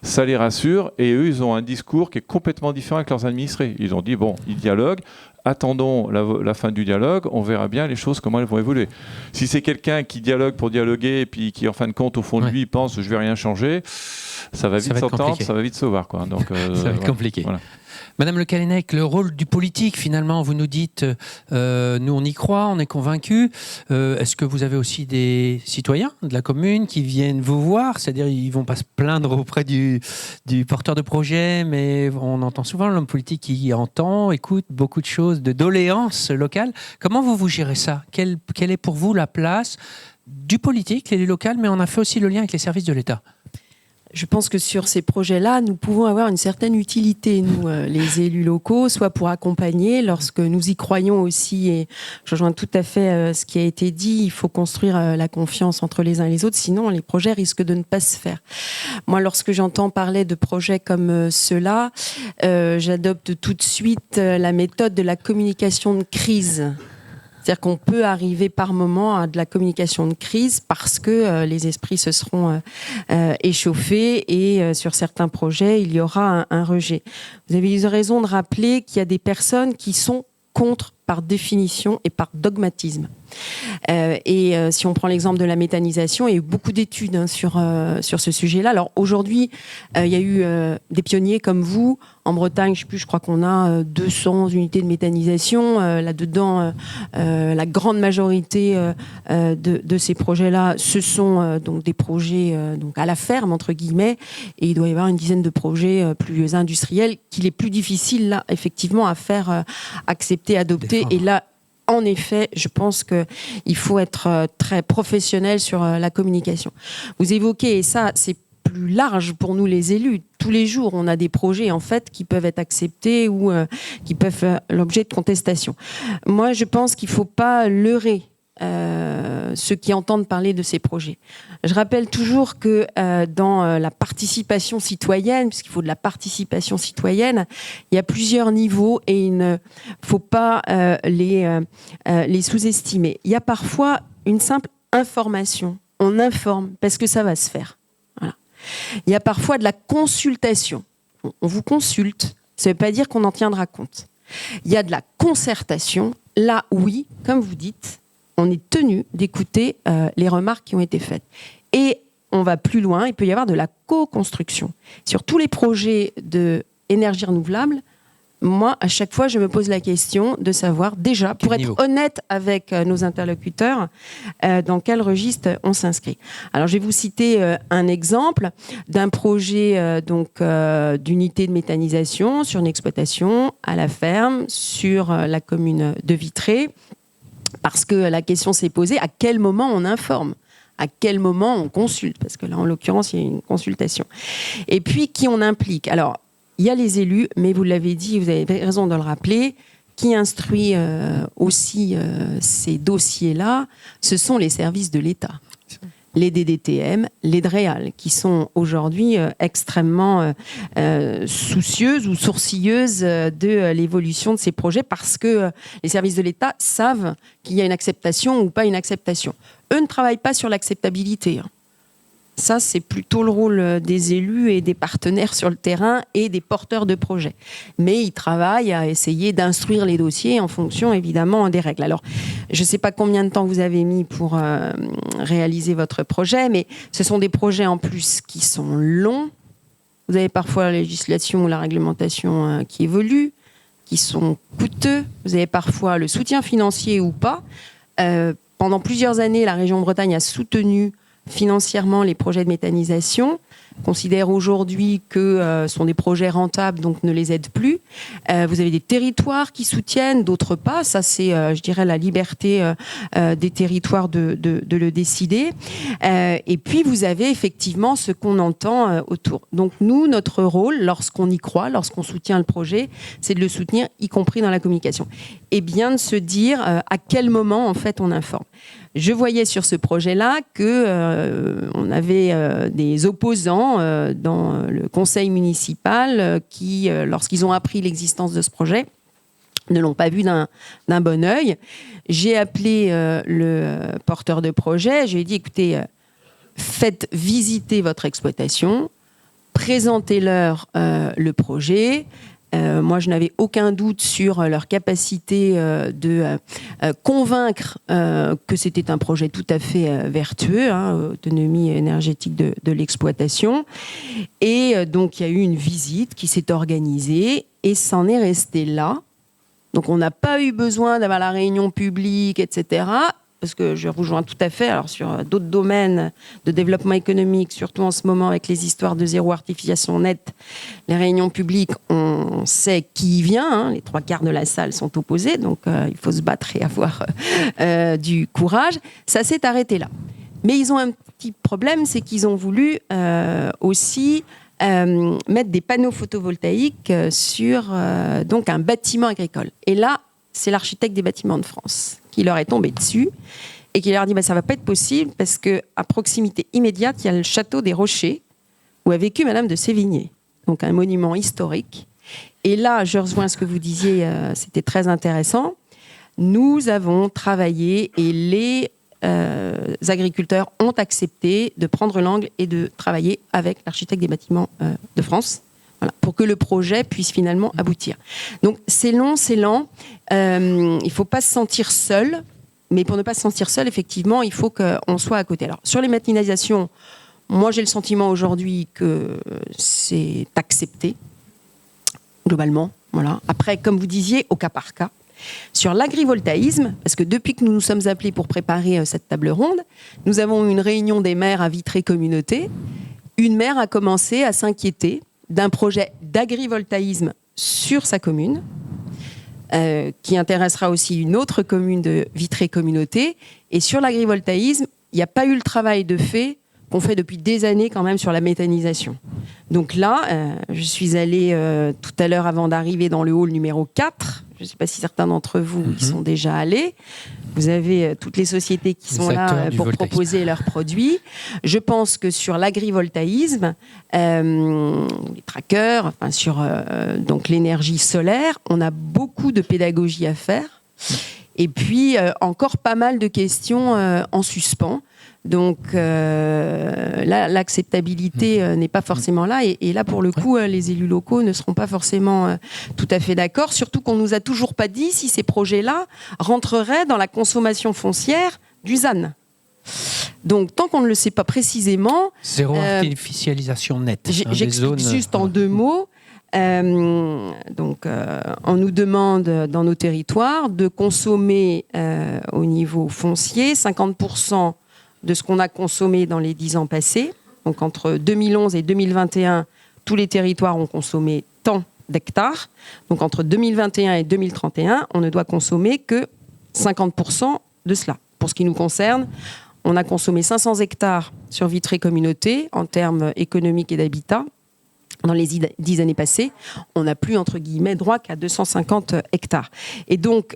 ça les rassure, et eux, ils ont un discours qui est complètement différent avec leurs administrés. Ils ont dit, bon, ils dialoguent, attendons la fin du dialogue, on verra bien les choses, comment elles vont évoluer. Si c'est quelqu'un qui dialogue pour dialoguer, et puis qui, en fin de compte, au fond de lui, pense, je vais rien changer, ça va vite s'entendre, ça va vite se voir, quoi. Donc, ça va être compliqué. Voilà. Madame Le Callennec, le rôle du politique, finalement, vous nous dites, nous on y croit, on est convaincus. Est-ce que vous avez aussi des citoyens de la commune qui viennent vous voir? C'est-à-dire, ils ne vont pas se plaindre auprès du porteur de projet, mais on entend souvent l'homme politique qui entend, écoute beaucoup de choses, de doléances locales. Comment vous gérez ça? Quelle est pour vous la place du politique, l'élu local, mais on a fait aussi le lien avec les services de l'État? Je pense que sur ces projets-là, nous pouvons avoir une certaine utilité, nous, les élus locaux, soit pour accompagner lorsque nous y croyons aussi, et je rejoins tout à fait ce qui a été dit, il faut construire la confiance entre les uns et les autres, sinon les projets risquent de ne pas se faire. Moi, lorsque j'entends parler de projets comme ceux-là, j'adopte tout de suite la méthode de la communication de crise. C'est-à-dire qu'on peut arriver par moment à de la communication de crise parce que les esprits se seront échauffés et sur certains projets, il y aura un rejet. Vous avez eu raison de rappeler qu'il y a des personnes qui sont contre par définition et par dogmatisme. Si on prend l'exemple de la méthanisation, il y a eu beaucoup d'études sur ce sujet-là. Alors aujourd'hui, il y a eu des pionniers comme vous En Bretagne, je crois qu'on a 200 unités de méthanisation. Là-dedans, la grande majorité de ces projets-là, ce sont donc des projets donc à la ferme, entre guillemets, et il doit y avoir une dizaine de projets plus industriels qu'il est plus difficile, là, effectivement, à faire accepter, adopter. Et là, en effet, je pense qu'il faut être très professionnel sur la communication. Vous évoquez, et ça, c'est plus large pour nous les élus. Tous les jours, on a des projets en fait qui peuvent être acceptés ou qui peuvent faire l'objet de contestation. Moi, je pense qu'il ne faut pas leurrer ceux qui entendent parler de ces projets. Je rappelle toujours que dans la participation citoyenne, puisqu'il faut de la participation citoyenne, il y a plusieurs niveaux et il ne faut pas les sous-estimer. Il y a parfois une simple information. On informe parce que ça va se faire. Voilà. Il y a parfois de la consultation. On vous consulte, ça ne veut pas dire qu'on en tiendra compte. Il y a de la concertation. Là, oui, comme vous dites, on est tenu d'écouter les remarques qui ont été faites. Et on va plus loin, il peut y avoir de la co-construction. Sur tous les projets d'énergie renouvelable, moi, à chaque fois, je me pose la question de savoir, déjà, pour être honnête avec nos interlocuteurs, dans quel registre on s'inscrit. Alors, je vais vous citer un exemple d'un projet d'unité de méthanisation sur une exploitation à la ferme, sur la commune de Vitré, parce que la question s'est posée, à quel moment on informe ? À quel moment on consulte ? Parce que là, en l'occurrence, il y a une consultation. Et puis, qui on implique ? Alors, il y a les élus, mais vous l'avez dit, vous avez raison de le rappeler, qui instruit aussi ces dossiers-là, ce sont les services de l'État. Les DDTM, les DREAL, qui sont aujourd'hui extrêmement soucieuses ou sourcilleuses de l'évolution de ces projets parce que les services de l'État savent qu'il y a une acceptation ou pas une acceptation. Eux ne travaillent pas sur l'acceptabilité. Ça, c'est plutôt le rôle des élus et des partenaires sur le terrain et des porteurs de projets. Mais ils travaillent à essayer d'instruire les dossiers en fonction, évidemment, des règles. Alors, je ne sais pas combien de temps vous avez mis pour réaliser votre projet, mais ce sont des projets en plus qui sont longs. Vous avez parfois la législation ou la réglementation qui évolue, qui sont coûteux. Vous avez parfois le soutien financier ou pas. Pendant plusieurs années, la région Bretagne a soutenu financièrement les projets de méthanisation, considère aujourd'hui que ce sont des projets rentables, donc ne les aide plus. Vous avez des territoires qui soutiennent, d'autres pas. Ça, c'est, je dirais, la liberté des territoires de le décider. Et puis, vous avez effectivement ce qu'on entend autour. Donc, nous, notre rôle, lorsqu'on y croit, lorsqu'on soutient le projet, c'est de le soutenir, y compris dans la communication. Et bien de se dire à quel moment, en fait, on informe. Je voyais sur ce projet-là qu'on avait des opposants dans le conseil municipal qui, lorsqu'ils ont appris l'existence de ce projet, ne l'ont pas vu d'un bon œil. J'ai appelé le porteur de projet, je lui ai dit, écoutez, faites visiter votre exploitation, présentez-leur le projet. Moi, je n'avais aucun doute sur leur capacité de convaincre que c'était un projet tout à fait vertueux, autonomie énergétique de l'exploitation. Et donc, il y a eu une visite qui s'est organisée et c'en est resté là. Donc, on n'a pas eu besoin d'avoir la réunion publique, etc., parce que je rejoins tout à fait, alors sur d'autres domaines de développement économique, surtout en ce moment avec les histoires de zéro artificialisation nette, les réunions publiques, on sait qui y vient, les 3/4 de la salle sont opposés, donc il faut se battre et avoir du courage. Ça s'est arrêté là. Mais ils ont un petit problème, c'est qu'ils ont voulu aussi mettre des panneaux photovoltaïques sur donc un bâtiment agricole. Et là, c'est l'architecte des bâtiments de France qui leur est tombé dessus et qui leur dit ça ne va pas être possible parce qu'à proximité immédiate, il y a le château des Rochers où a vécu Madame de Sévigné, donc un monument historique. Et là, je rejoins ce que vous disiez, c'était très intéressant. Nous avons travaillé et les agriculteurs ont accepté de prendre l'angle et de travailler avec l'architecte des bâtiments de France. Voilà, pour que le projet puisse finalement aboutir. Donc c'est long, c'est lent. Il ne faut pas se sentir seul, mais pour ne pas se sentir seul, effectivement, il faut qu'on soit à côté. Alors sur les méthanisations, moi j'ai le sentiment aujourd'hui que c'est accepté. globalement. Voilà. Après, comme vous disiez, au cas par cas. Sur l'agrivoltaïsme, parce que depuis que nous nous sommes appelés pour préparer cette table ronde, nous avons eu une réunion des maires à Vitré Communauté. Une maire a commencé à s'inquiéter d'un projet d'agrivoltaïsme sur sa commune, qui intéressera aussi une autre commune de Vitré Communauté. Et sur l'agrivoltaïsme, il n'y a pas eu le travail de fait qu'on fait depuis des années quand même sur la méthanisation. Donc là, je suis allée tout à l'heure avant d'arriver dans le hall numéro 4. Je ne sais pas si certains d'entre vous y sont déjà allés. Vous avez toutes les sociétés qui sont là pour proposer leurs produits. Je pense que sur l'agrivoltaïsme, les trackers, enfin sur donc l'énergie solaire, on a beaucoup de pédagogie à faire. Et puis, encore pas mal de questions en suspens. Donc là, l'acceptabilité n'est pas forcément là. Et là, pour le coup, les élus locaux ne seront pas forcément tout à fait d'accord. Surtout qu'on ne nous a toujours pas dit si ces projets-là rentreraient dans la consommation foncière du ZAN. Donc, tant qu'on ne le sait pas précisément... Zéro artificialisation nette. J'explique juste en 2 mots. Donc, on nous demande dans nos territoires de consommer au niveau foncier 50% de ce qu'on a consommé dans les 10 ans passés. Donc entre 2011 et 2021, tous les territoires ont consommé tant d'hectares. Donc entre 2021 et 2031, on ne doit consommer que 50% de cela. Pour ce qui nous concerne, on a consommé 500 hectares sur Vitré Communauté en termes économiques et d'habitat. Dans les 10 années passées, on n'a plus, entre guillemets, droit qu'à 250 hectares. Et donc,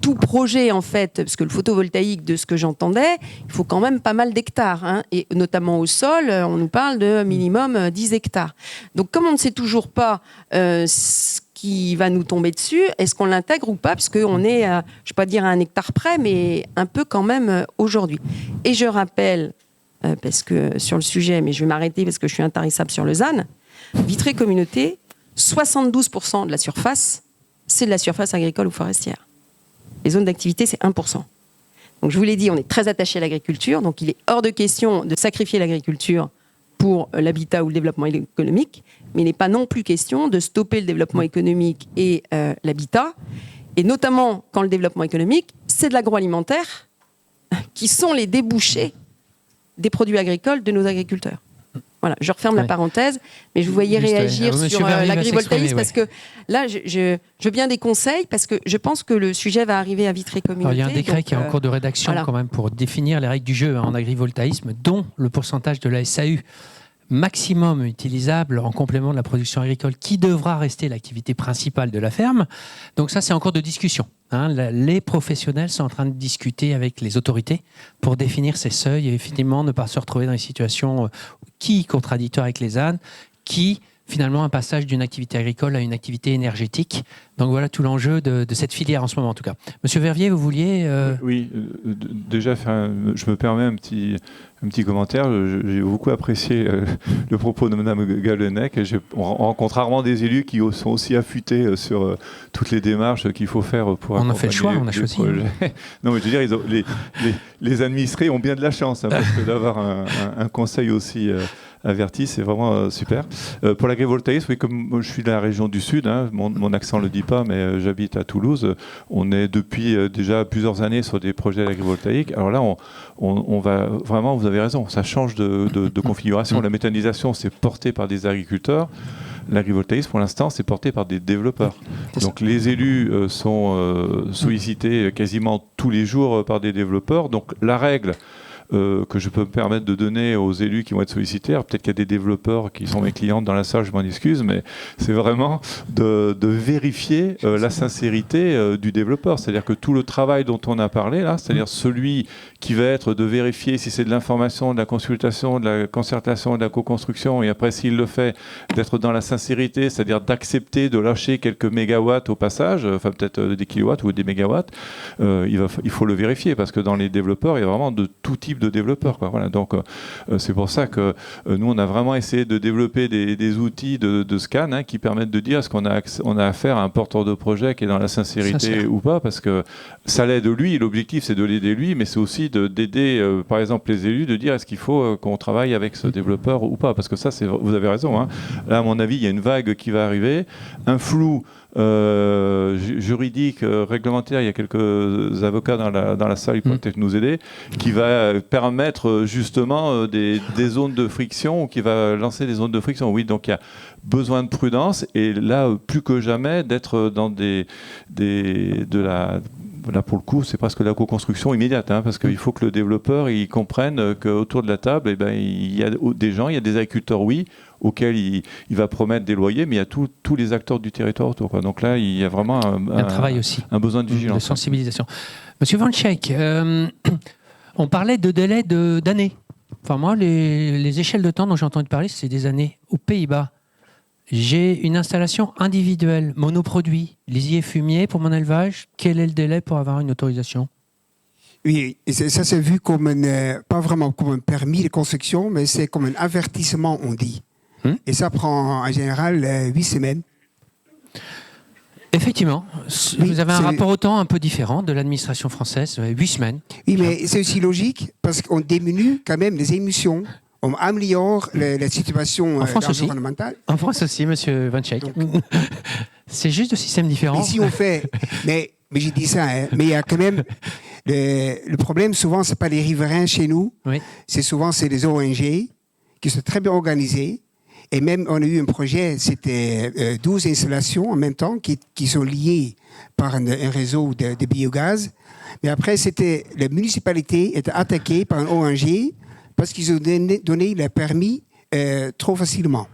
tout projet, en fait, parce que le photovoltaïque, de ce que j'entendais, il faut quand même pas mal d'hectares. Hein, et notamment au sol, on nous parle de minimum 10 hectares. Donc, comme on ne sait toujours pas ce qui va nous tomber dessus, est-ce qu'on l'intègre ou pas? Parce qu'on est, je ne vais pas dire à 1 hectare près, mais un peu quand même aujourd'hui. Et je rappelle, parce que sur le sujet, mais je vais m'arrêter parce que je suis intarissable sur le ZAN, Vitré Communauté, 72% de la surface, c'est de la surface agricole ou forestière. Les zones d'activité, c'est 1%. Donc je vous l'ai dit, on est très attaché à l'agriculture, donc il est hors de question de sacrifier l'agriculture pour l'habitat ou le développement économique, mais il n'est pas non plus question de stopper le développement économique et l'habitat, et notamment quand le développement économique, c'est de l'agroalimentaire, qui sont les débouchés des produits agricoles de nos agriculteurs. Voilà, je referme la parenthèse, mais je vous voyais réagir sur l'agrivoltaïsme parce que là, je veux bien des conseils parce que je pense que le sujet va arriver à Vitré Communauté. Alors, il y a un décret qui est en cours de rédaction quand même pour définir les règles du jeu en agrivoltaïsme, dont le pourcentage de la SAU maximum utilisable en complément de la production agricole qui devra rester l'activité principale de la ferme. Donc ça, c'est en cours de discussion. Les professionnels sont en train de discuter avec les autorités pour définir ces seuils et effectivement ne pas se retrouver dans des situations qui contradictoires avec les ânes, qui finalement un passage d'une activité agricole à une activité énergétique. Donc voilà tout l'enjeu de cette filière en ce moment en tout cas. Monsieur Verviers, vous vouliez... Oui, déjà je me permets un petit commentaire. J'ai beaucoup apprécié le propos de Mme Galenec. On rencontre rarement des élus qui sont aussi affûtés sur toutes les démarches qu'il faut faire pour accompagner. On a fait le choix, on a choisi. Non, mais je veux dire, les administrés ont bien de la chance parce que d'avoir un conseil aussi averti, c'est vraiment super. Pour l'agrivoltaïsme, oui, comme je suis de la région du Sud, mon accent ne le dit pas, mais j'habite à Toulouse. On est depuis déjà plusieurs années sur des projets agrivoltaïques. Alors là, on va vraiment, vous avez raison, ça change de configuration. La méthanisation, c'est porté par des agriculteurs. L'agrivoltaïsme, pour l'instant, c'est porté par des développeurs. Donc les élus sont sollicités quasiment tous les jours par des développeurs. Donc la règle que je peux me permettre de donner aux élus qui vont être sollicités. Peut-être qu'il y a des développeurs qui sont mes clientes dans la salle, je m'en excuse, mais c'est vraiment de vérifier la sincérité du développeur. C'est-à-dire que tout le travail dont on a parlé, là, c'est-à-dire celui qui va être de vérifier si c'est de l'information, de la consultation, de la concertation, de la co-construction, et après, s'il le fait, d'être dans la sincérité, c'est-à-dire d'accepter de lâcher quelques mégawatts au passage, enfin peut-être des kilowatts ou des mégawatts, il faut le vérifier, parce que dans les développeurs, il y a vraiment de tout type de développeurs, quoi. Voilà, donc c'est pour ça que nous, on a vraiment essayé de développer des outils de scan, hein, qui permettent de dire est-ce qu'on a affaire à un porteur de projet qui est dans la sincérité ou pas, parce que ça l'aide lui, l'objectif c'est de l'aider lui, mais c'est aussi d'aider par exemple les élus, de dire est-ce qu'il faut qu'on travaille avec ce développeur ou pas, parce que ça, vous avez raison, hein. Là, à mon avis, il y a une vague qui va arriver, un flou juridique, réglementaire, il y a quelques avocats dans la salle, ils pourraient peut-être nous aider, qui va permettre justement des zones de friction, ou qui va lancer des zones de friction. Oui, donc il y a besoin de prudence, et là, plus que jamais, d'être dans là, pour le coup, c'est presque la co-construction immédiate, hein, parce qu'il faut que le développeur il comprenne qu'autour de la table, eh ben, il y a des gens, il y a des agriculteurs, oui, auxquels il va promettre des loyers, mais il y a tous les acteurs du territoire autour, quoi. Donc là, il y a vraiment un travail aussi, un besoin de vigilance, de sensibilisation. Monsieur Vanchek, on parlait de délai d'années. Enfin, moi, les échelles de temps dont j'ai entendu parler, c'est des années. Aux Pays-Bas, j'ai une installation individuelle, monoproduit, lisier fumier pour mon élevage. Quel est le délai pour avoir une autorisation ? Oui, et ça c'est vu comme pas vraiment comme un permis de construction, mais c'est comme un avertissement, on dit. Et ça prend en général 8 semaines. Effectivement, vous avez un rapport au temps un peu différent de l'administration française, 8 semaines. Oui, mais c'est aussi logique parce qu'on diminue quand même les émissions. On améliore la situation environnementale. En France aussi, monsieur Vanchek. C'est juste un système différent. Ici, on fait... Mais j'ai dit ça, hein, mais il y a quand même... Le problème, souvent, ce n'est pas les riverains chez nous. Oui. C'est les ONG qui sont très bien organisés. Et même, on a eu un projet, c'était 12 installations en même temps qui sont liées par un réseau de biogaz. Mais après, la municipalité était attaquée par un ONG parce qu'ils ont donné le permis trop facilement.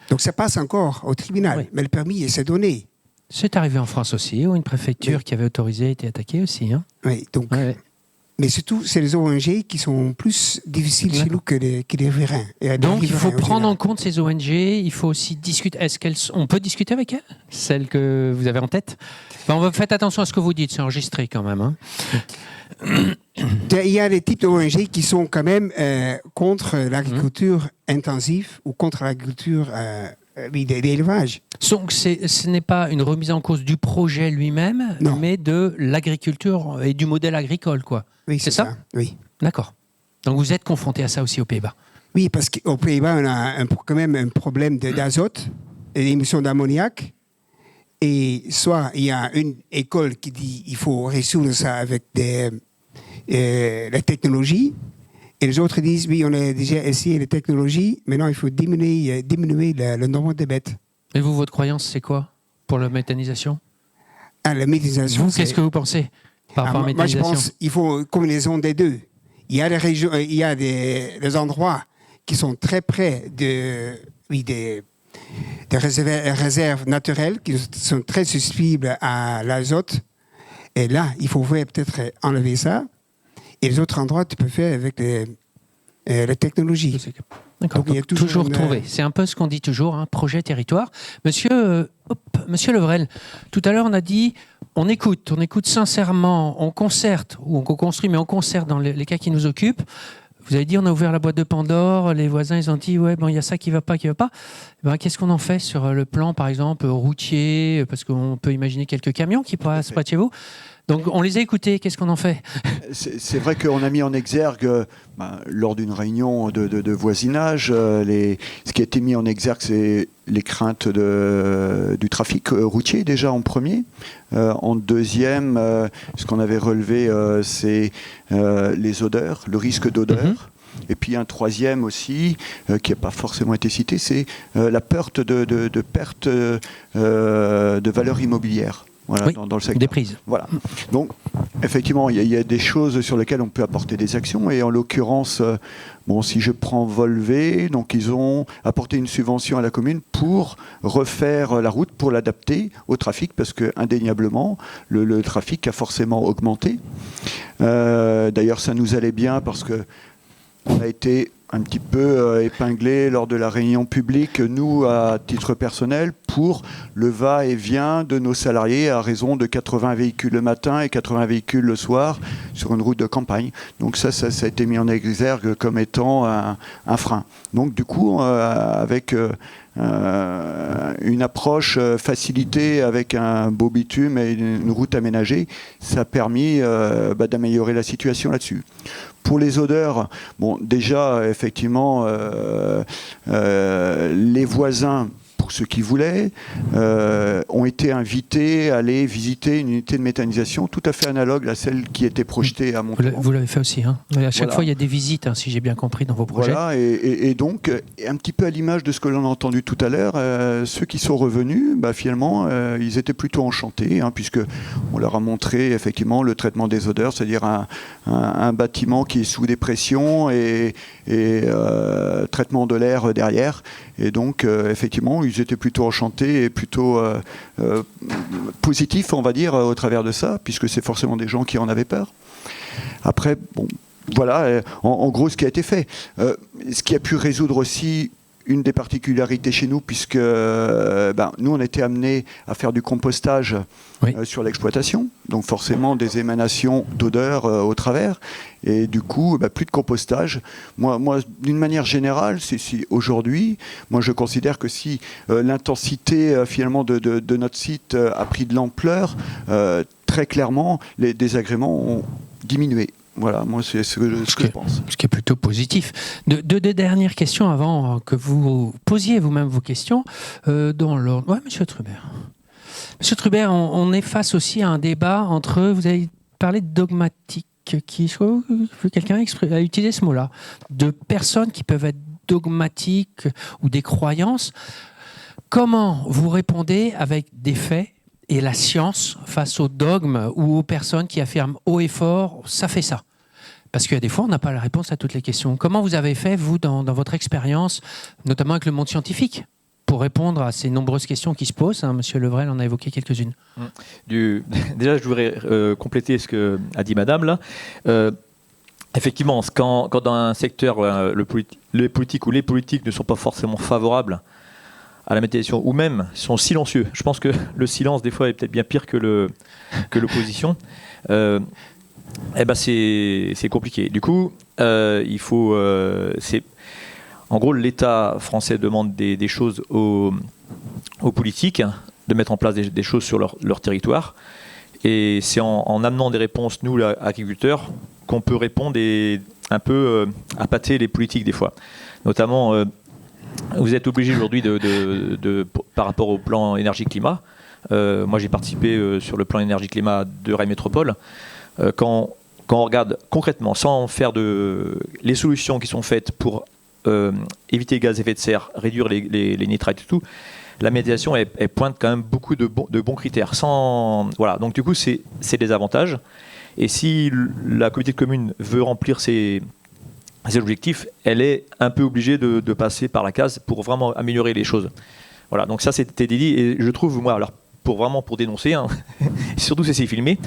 Donc ça passe encore au tribunal, mais le permis s'est donné. C'est arrivé en France aussi, où une préfecture qui avait autorisé a été attaquée aussi. Hein. Oui, donc... Mais surtout, c'est les ONG qui sont plus difficiles chez nous que les riverains. Donc, il faut prendre en compte ces ONG. Il faut aussi discuter. On peut discuter avec elles, celles que vous avez en tête. Faites attention à ce que vous dites. C'est enregistré quand même. Hein. Il y a des types d'ONG qui sont quand même contre l'agriculture intensive ou contre l'agriculture d'élevage. Donc, ce n'est pas une remise en cause du projet lui-même, mais de l'agriculture et du modèle agricole, quoi. Oui, c'est ça. Oui. D'accord. Donc, vous êtes confronté à ça aussi aux Pays-Bas. Oui, parce qu'aux Pays-Bas, on a quand même un problème d'azote et d'émissions d'ammoniac. Et soit il y a une école qui dit qu'il faut résoudre ça avec la technologie, et les autres disent oui, on a déjà essayé les technologies, maintenant il faut diminuer le nombre de bêtes. Et vous, votre croyance, c'est quoi pour la méthanisation ? La méthanisation. Qu'est-ce que vous pensez par rapport à la méthanisation ? Moi, je pense qu'il faut une combinaison des deux. Il y a des régions, il y a des endroits qui sont très près des réserves naturelles qui sont très susceptibles à l'azote. Et là, il faut peut-être enlever ça. Et les autres endroits, tu peux faire avec la technologie. D'accord. Donc, il y a toujours trouver. C'est un peu ce qu'on dit toujours, hein, projet territoire. Monsieur Levrel, tout à l'heure, on a dit on écoute sincèrement, on concerte, ou on co-construit, mais on concerte dans les cas qui nous occupent. Vous avez dit on a ouvert la boîte de Pandore, les voisins ils ont dit ouais bon il y a ça qui va pas. Qu'est-ce qu'on en fait sur le plan par exemple routier, parce qu'on peut imaginer quelques camions qui passent près de chez vous. Donc on les a écoutés, qu'est-ce qu'on en fait ? C'est vrai qu'on a mis en exergue, lors d'une réunion de voisinage, ce qui a été mis en exergue, c'est les craintes du trafic routier déjà en premier. En deuxième, ce qu'on avait relevé, c'est les odeurs, le risque d'odeur. Et puis un troisième aussi, qui n'a pas forcément été cité, c'est la peur de perte de valeur immobilière. Voilà, dans le secteur. Des prises. Voilà. Donc, effectivement, il y a des choses sur lesquelles on peut apporter des actions. Et en l'occurrence, si je prends Volvé, donc ils ont apporté une subvention à la commune pour refaire la route, pour l'adapter au trafic, parce que indéniablement, le trafic a forcément augmenté. D'ailleurs, ça nous allait bien parce que on a été un petit peu épinglés lors de la réunion publique, nous, à titre personnel, pour le va-et-vient de nos salariés à raison de 80 véhicules le matin et 80 véhicules le soir sur une route de campagne. Donc ça a été mis en exergue comme étant un frein. Donc du coup, avec une approche facilitée avec un beau bitume et une route aménagée, ça a permis d'améliorer la situation là-dessus. Pour les odeurs, bon, déjà, effectivement, les voisins, pour ceux qui voulaient, ont été invités à aller visiter une unité de méthanisation tout à fait analogue à celle qui était projetée à Montauban. Vous l'avez fait aussi, hein. À chaque Voilà. fois, il y a des visites, hein, si j'ai bien compris, dans vos projets. Voilà, et donc, un petit peu à l'image de ce que l'on a entendu tout à l'heure, ceux qui sont revenus, finalement, ils étaient plutôt enchantés, hein, puisque on leur a montré effectivement le traitement des odeurs, c'est-à-dire un bâtiment qui est sous dépression et traitement de l'air derrière. Et donc, effectivement, ils étaient plutôt enchantés et plutôt positifs, on va dire, au travers de ça, puisque c'est forcément des gens qui en avaient peur. Après, bon, voilà, en gros, ce qui a été fait. Ce qui a pu résoudre aussi une des particularités chez nous, puisque nous, on était amenés à faire du compostage sur l'exploitation, donc forcément des émanations d'odeurs au travers, et du coup, plus de compostage. Moi d'une manière générale, aujourd'hui, moi je considère que si l'intensité finalement de notre site a pris de l'ampleur, très clairement, les désagréments ont diminué. Voilà, moi c'est ce que je pense. Ce qui est plutôt positif. Deux dernières questions avant que vous posiez vous-même vos questions. Dans l'ordre. Oui, Monsieur Trubert. Monsieur Trubert, on est face aussi à un débat entre, vous avez parlé de dogmatique, quelqu'un a utilisé ce mot-là, de personnes qui peuvent être dogmatiques ou des croyances. Comment vous répondez avec des faits et la science face aux dogmes ou aux personnes qui affirment haut et fort, ça fait ça? Parce qu'il y a des fois, on n'a pas la réponse à toutes les questions. Comment vous avez fait, vous, dans votre expérience, notamment avec le monde scientifique, pour répondre à ces nombreuses questions qui se posent, hein, Monsieur Levrel en a évoqué quelques-unes. Déjà, je voudrais compléter ce qu'a dit Madame, là. Effectivement, quand dans un secteur, les politiques ou les politiques ne sont pas forcément favorables à la méthanisation, ou même sont silencieux. Je pense que le silence, des fois, est peut-être bien pire que l'opposition. C'est compliqué. Du coup, il faut... en gros, l'État français demande des choses aux politiques, de mettre en place des choses sur leur territoire. Et c'est en amenant des réponses, nous, agriculteurs, qu'on peut répondre et un peu appâter les politiques, des fois. Notamment... vous êtes obligé aujourd'hui par rapport au plan énergie-climat. Moi, j'ai participé sur le plan énergie-climat de Rail Métropole. Quand on regarde concrètement, sans faire les solutions qui sont faites pour éviter les gaz à effet de serre, réduire les nitrates et tout, la méthanisation, elle pointe quand même beaucoup de bons critères. Voilà. Donc, du coup, c'est des avantages. Et si la communauté de communes veut remplir ses objectifs, elle est un peu obligée de passer par la case pour vraiment améliorer les choses. Voilà, donc ça c'était dit, et je trouve, moi, alors pour dénoncer, hein, surtout si c'est filmé,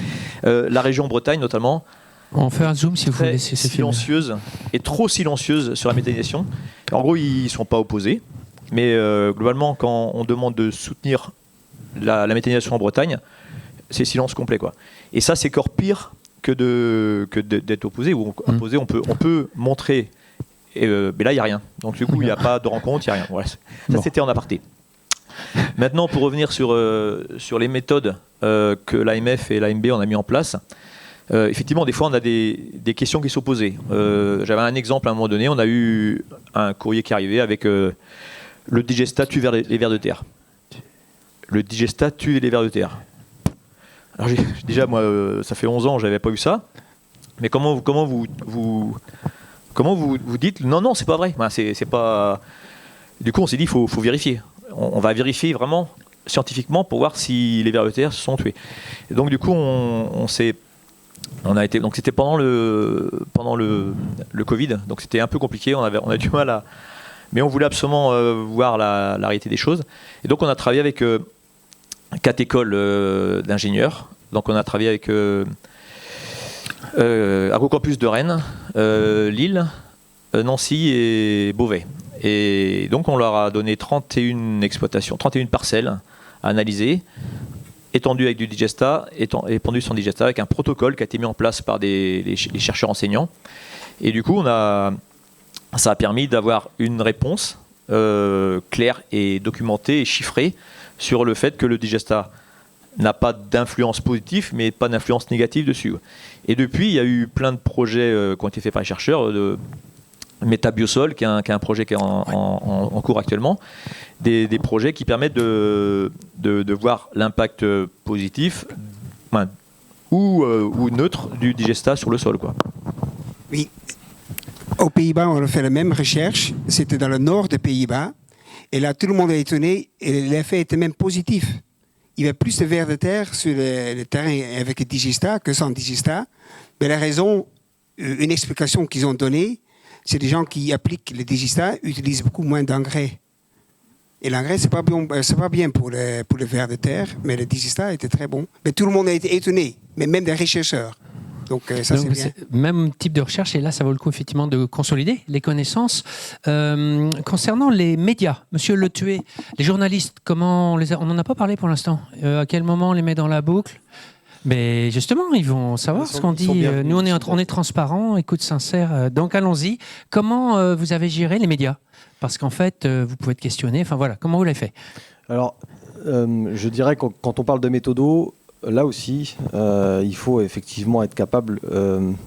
la région Bretagne notamment, on fait un zoom si vous voulez. Très silencieuse et trop silencieuse sur la méthanisation. En gros, ils ne sont pas opposés, mais globalement, quand on demande de soutenir la méthanisation en Bretagne, c'est silence complet, quoi. Et ça, c'est encore pire que d'être opposé, ou opposé, on peut montrer, mais là il n'y a rien, donc du coup il n'y a pas de rencontre, il n'y a rien. Voilà. Ça c'était en aparté. Maintenant, pour revenir sur les méthodes que l'AMF et l'AMB on a mis en place, effectivement des fois on a des questions qui sont posées. J'avais un exemple à un moment donné, on a eu un courrier qui arrivait avec le digestat tue les vers de terre. Le digestat tue les vers de terre. Alors déjà, moi, ça fait 11 ans, je n'avais pas eu ça. Mais comment vous dites non, c'est pas vrai. C'est pas... Du coup, on s'est dit, il faut vérifier. On va vérifier vraiment scientifiquement pour voir si les vers de terre se sont tués. Et donc, du coup, on a été. Donc, c'était pendant le Covid. Donc, c'était un peu compliqué. On a du mal à. Mais on voulait absolument voir la réalité des choses. Et donc, on a travaillé avec 4 écoles d'ingénieurs. Donc on a travaillé avec Agrocampus de Rennes, Lille, Nancy et Beauvais. Et donc on leur a donné 31 exploitations, 31 parcelles à analyser, étendues avec du digesta, étendues sans digesta, avec un protocole qui a été mis en place par les chercheurs enseignants. Et du coup, ça a permis d'avoir une réponse claire et documentée et chiffrée sur le fait que le digesta n'a pas d'influence positive, mais pas d'influence négative dessus. Et depuis, il y a eu plein de projets qui ont été faits par les chercheurs, de Métabiosol, qui est un projet qui est en cours actuellement, des projets qui permettent de voir l'impact positif ou neutre du digesta sur le sol, quoi. Oui. Aux Pays-Bas, on a fait la même recherche. C'était dans le nord des Pays-Bas. Et là, tout le monde est étonné. Et l'effet était même positif. Il y avait plus de vers de terre sur le terrain avec le digesta que sans digesta. Mais la raison, une explication qu'ils ont donnée, c'est des gens qui appliquent le digesta utilisent beaucoup moins d'engrais. Et l'engrais, c'est pas bien pour le ver de terre, mais le digesta était très bon. Mais tout le monde a été étonné, mais même des chercheurs. Donc ça, c'est bien. Même type de recherche, et là, ça vaut le coup effectivement de consolider les connaissances. Concernant les médias, Monsieur Le Tué, les journalistes, on n'en a pas parlé pour l'instant. À quel moment on les met dans la boucle? Mais justement, ils vont savoir ce qu'on dit. Nous, on est transparent, écoute sincère. Donc allons-y. Comment vous avez géré les médias? Parce qu'en fait, vous pouvez être questionné. Enfin voilà, comment vous l'avez fait? Alors, je dirais que quand on parle de méthodo, là aussi, il faut effectivement être capable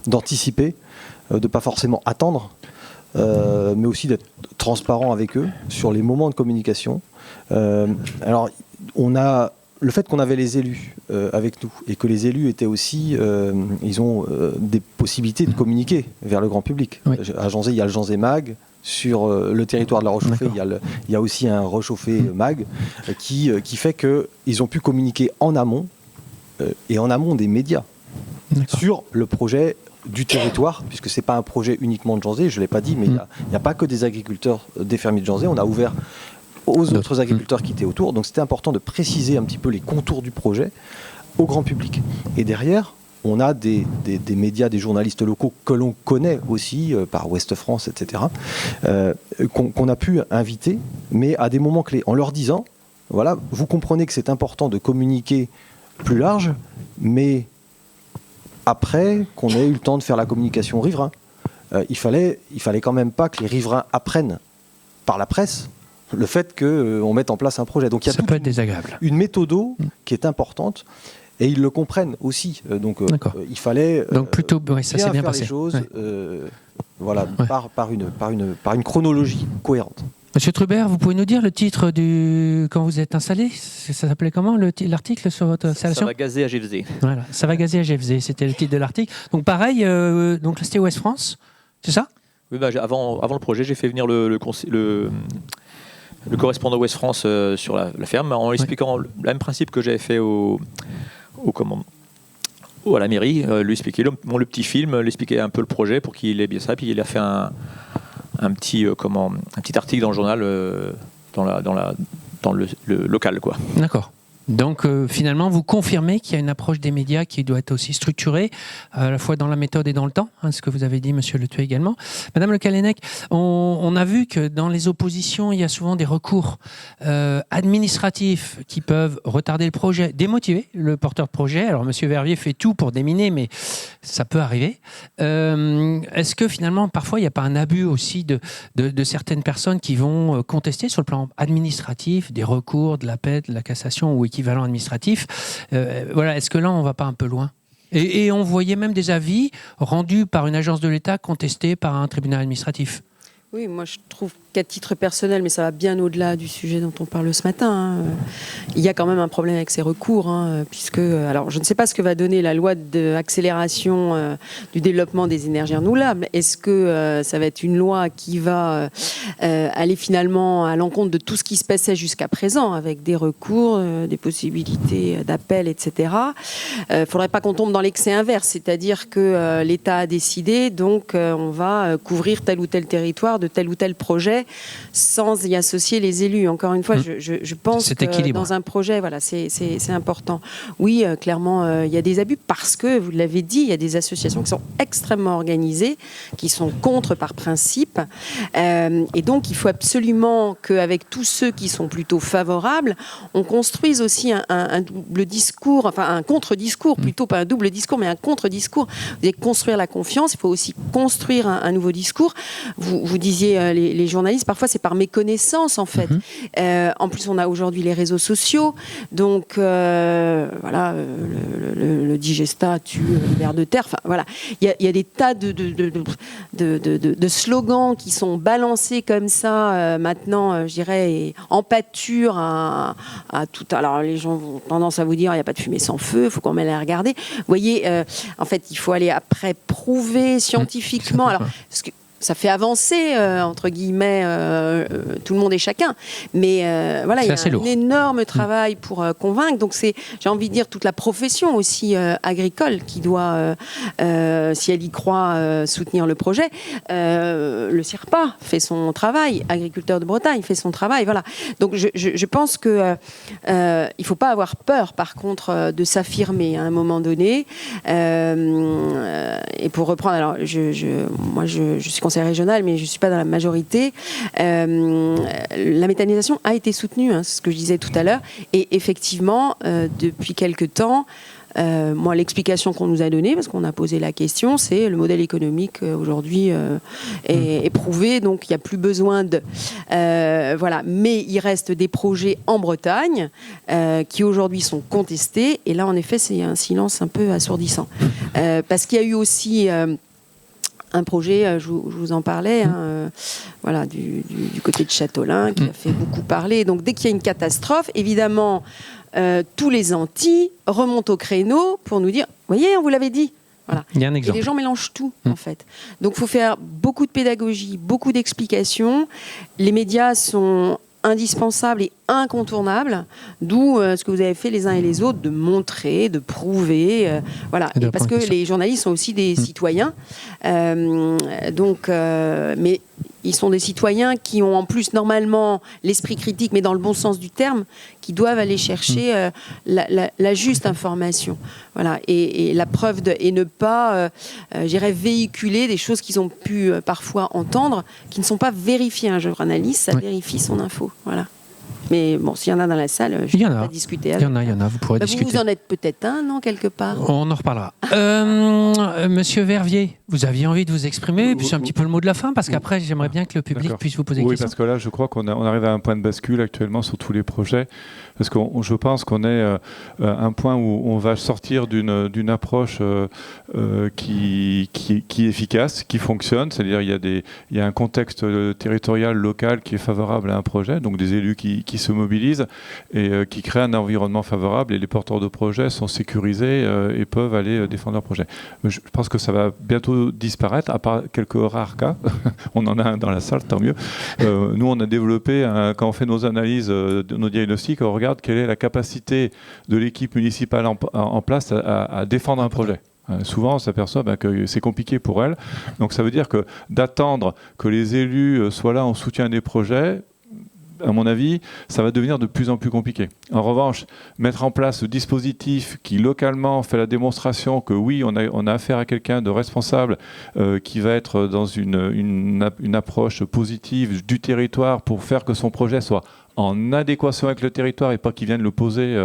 d'anticiper, de ne pas forcément attendre, mais aussi d'être transparent avec eux sur les moments de communication. Alors, le fait qu'on avait les élus avec nous et que les élus étaient aussi, ils ont des possibilités de communiquer vers le grand public. Oui. À Janzé, il y a le Janzé Mag. Sur le territoire de la Rechauffée, il y a aussi un Rechauffé Mag qui fait qu'ils ont pu communiquer en amont et en amont des médias sur le projet du territoire, puisque ce n'est pas un projet uniquement de Janzé, je ne l'ai pas dit, mais il n'y a pas que des agriculteurs des fermiers de Janzé, on a ouvert aux autres agriculteurs qui étaient autour, donc c'était important de préciser un petit peu les contours du projet au grand public. Et derrière, on a des médias, des journalistes locaux que l'on connaît aussi, par Ouest France, etc., qu'on a pu inviter, mais à des moments clés, en leur disant, voilà, vous comprenez que c'est important de communiquer plus large, mais après qu'on ait eu le temps de faire la communication riverain, il fallait quand même pas que les riverains apprennent par la presse le fait qu'on mette en place un projet. Donc il y a ça peut être désagréable. Une méthodo qui est importante. Et ils le comprennent aussi. Donc, il fallait plutôt, ça bien s'est bien faire passé. les choses par une chronologie cohérente. Monsieur Trubert, vous pouvez nous dire le titre quand vous êtes installé? Ça s'appelait comment l'article sur votre installation? Ça va gazer à GFZ. Voilà, ça va gazer à GFZ, c'était le titre de l'article. Donc pareil, donc là c'était Ouest France, c'est ça? Oui, avant le projet, j'ai fait venir le correspondant Ouest France sur la ferme en expliquant le même principe que j'avais fait à la mairie, lui expliquer le petit film, lui expliquer un peu le projet pour qu'il ait bien ça, puis il a fait un petit article dans le journal dans le local, quoi. D'accord. Donc finalement, vous confirmez qu'il y a une approche des médias qui doit être aussi structurée, à la fois dans la méthode et dans le temps, ce que vous avez dit, Monsieur Le Tué également. Madame Le Callennec, on a vu que dans les oppositions, il y a souvent des recours administratifs qui peuvent retarder le projet, démotiver le porteur de projet. Alors Monsieur Verviers fait tout pour déminer, mais ça peut arriver. Est-ce que finalement, parfois, il n'y a pas un abus aussi de certaines personnes qui vont contester sur le plan administratif, des recours, de l'appel, de la cassation ou équivalent administratif. Voilà, est-ce que là, on ne va pas un peu loin? Et on voyait même des avis rendus par une agence de l'État contestés par un tribunal administratif. Oui, moi je trouve qu'à titre personnel, mais ça va bien au-delà du sujet dont on parle ce matin, il y a quand même un problème avec ces recours, puisque, alors je ne sais pas ce que va donner la loi d'accélération du développement des énergies renouvelables. Est-ce que ça va être une loi qui va aller finalement à l'encontre de tout ce qui se passait jusqu'à présent, avec des recours, des possibilités d'appel, etc. Il ne faudrait pas qu'on tombe dans l'excès inverse, c'est-à-dire que l'État a décidé, donc on va couvrir tel ou tel territoire de tel ou tel projet sans y associer les élus. Encore une fois, je pense que dans un projet, voilà, c'est important. Oui, clairement, il y a des abus parce que, vous l'avez dit, il y a des associations qui sont extrêmement organisées, qui sont contre par principe. Et donc, il faut absolument qu'avec tous ceux qui sont plutôt favorables, on construise aussi un double discours, enfin un contre-discours, plutôt pas un double discours, mais un contre-discours. Vous allez construire la confiance, il faut aussi construire un nouveau discours. Vous disiez, les journalistes, parfois c'est par méconnaissance en fait. En plus, on a aujourd'hui les réseaux sociaux, donc voilà, le digesta tue le ver de terre. Enfin voilà, il y a des tas de slogans qui sont balancés comme ça maintenant, je dirais, en pâture à tout. Alors les gens ont tendance à vous dire il n'y a pas de fumée sans feu, il faut qu'on m'aille la regarder. Vous voyez, en fait, il faut aller après prouver scientifiquement. Alors, parce que ça fait avancer, entre guillemets, tout le monde et chacun. Mais voilà, il y a un énorme travail pour convaincre. Donc, c'est, j'ai envie de dire, toute la profession aussi agricole qui doit, si elle y croit, soutenir le projet. Le CIRPA fait son travail, Agriculteurs de Bretagne fait son travail. Voilà. Donc, je pense qu'il ne faut pas avoir peur, par contre, de s'affirmer à un moment donné. Et pour reprendre, alors, moi, je suis conseillère régionale, mais je ne suis pas dans la majorité. La méthanisation a été soutenue, hein, c'est ce que je disais tout à l'heure. Et effectivement, depuis quelque temps, moi, l'explication qu'on nous a donnée, parce qu'on a posé la question, c'est le modèle économique aujourd'hui est prouvé, donc il n'y a plus besoin de... voilà. Mais il reste des projets en Bretagne qui aujourd'hui sont contestés. Et là, en effet, c'est un silence un peu assourdissant. Parce qu'il y a eu aussi... un projet, je vous en parlais, hein, voilà, du côté de Châteaulin, qui a fait beaucoup parler. Donc, dès qu'il y a une catastrophe, évidemment, tous les antis remontent au créneau pour nous dire « Voyez, on vous l'avait dit ». Voilà. Il y a un exemple. Et les gens mélangent tout, en fait. Donc, il faut faire beaucoup de pédagogie, beaucoup d'explications. Les médias sont indispensables et incontournables, d'où ce que vous avez fait les uns et les autres, de montrer, de prouver, voilà. Et parce que les journalistes sont aussi des citoyens, donc, mais ils sont des citoyens qui ont en plus normalement l'esprit critique, mais dans le bon sens du terme, qui doivent aller chercher la juste information, voilà, et la preuve et ne pas, j'irais, véhiculer des choses qu'ils ont pu parfois entendre, qui ne sont pas vérifiées. Un journaliste, ça vérifie son info, voilà. Mais bon, s'il y en a dans la salle, je ne peux pas discuter. Il y en a, vous pourrez discuter. Vous en êtes peut-être un, non, quelque part. On en reparlera. Monsieur Verviers, vous aviez envie de vous exprimer, puis c'est un petit peu le mot de la fin, parce qu'après, j'aimerais bien que le public puisse vous poser des questions. Oui, parce que là, je crois qu'on arrive à un point de bascule actuellement sur tous les projets, parce que je pense qu'on est à un point où on va sortir d'une approche qui est efficace, qui fonctionne, c'est-à-dire il y a un contexte territorial, local qui est favorable à un projet, donc des élus qui se mobilisent et qui créent un environnement favorable, et les porteurs de projets sont sécurisés et peuvent aller défendre leur projet. Je pense que ça va bientôt disparaître, à part quelques rares cas. On en a un dans la salle, tant mieux. Nous, on a développé, quand on fait nos analyses, nos diagnostics, on regarde quelle est la capacité de l'équipe municipale en place à défendre un projet. Souvent, on s'aperçoit que c'est compliqué pour elle. Donc, ça veut dire que d'attendre que les élus soient là en soutien des projets, à mon avis, ça va devenir de plus en plus compliqué. En revanche, mettre en place ce dispositif qui localement fait la démonstration que oui, on a affaire à quelqu'un de responsable qui va être dans une approche positive du territoire pour faire que son projet soit en adéquation avec le territoire et pas qu'ils viennent le poser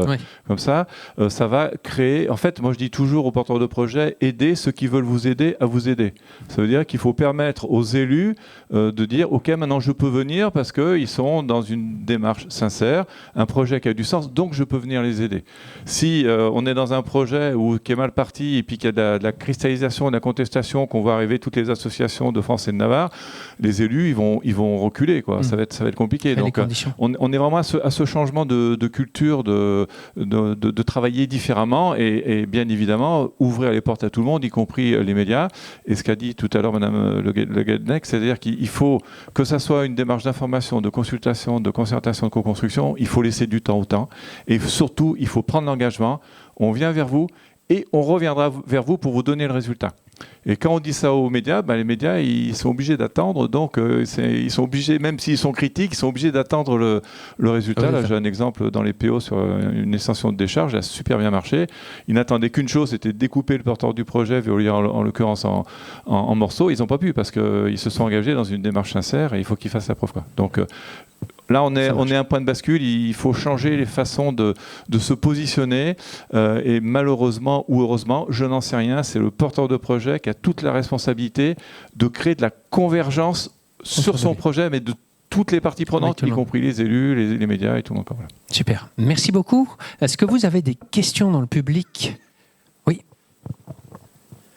comme ça, ça va créer... En fait, moi je dis toujours aux porteurs de projets, aidez ceux qui veulent vous aider à vous aider. Ça veut dire qu'il faut permettre aux élus de dire, ok, maintenant je peux venir parce qu'ils sont dans une démarche sincère, un projet qui a du sens, donc je peux venir les aider. Si on est dans un projet qui est mal parti et puis qu'il y a de la cristallisation, de la contestation, qu'on voit arriver toutes les associations de France et de Navarre, les élus, ils vont reculer, quoi. Ça va être compliqué. Donc, on est vraiment à ce changement de culture, de travailler différemment et bien évidemment ouvrir les portes à tout le monde, y compris les médias. Et ce qu'a dit tout à l'heure Mme Le Guelnec, c'est-à-dire qu'il faut que ça soit une démarche d'information, de consultation, de concertation, de co-construction, il faut laisser du temps au temps. Et surtout, il faut prendre l'engagement. On vient vers vous et on reviendra vers vous pour vous donner le résultat. Et quand on dit ça aux médias, les médias, ils sont obligés d'attendre. Donc, ils sont obligés, même s'ils sont critiques, ils sont obligés d'attendre le résultat. Là, j'ai un exemple dans les PO sur une extension de décharge. Ça a super bien marché. Ils n'attendaient qu'une chose, c'était de découper le porteur du projet, Veolia en l'occurrence en morceaux. Ils n'ont pas pu parce qu'ils se sont engagés dans une démarche sincère et il faut qu'ils fassent la preuve. Donc, là, on est à un point de bascule. Il faut changer les façons de se positionner. Et malheureusement ou heureusement, je n'en sais rien, c'est le porteur de projet qui a toute la responsabilité de créer de la convergence sur son projet, mais de toutes les parties prenantes, y compris les élus, les médias et tout. Donc, voilà. Super. Merci beaucoup. Est-ce que vous avez des questions dans le public ? Oui.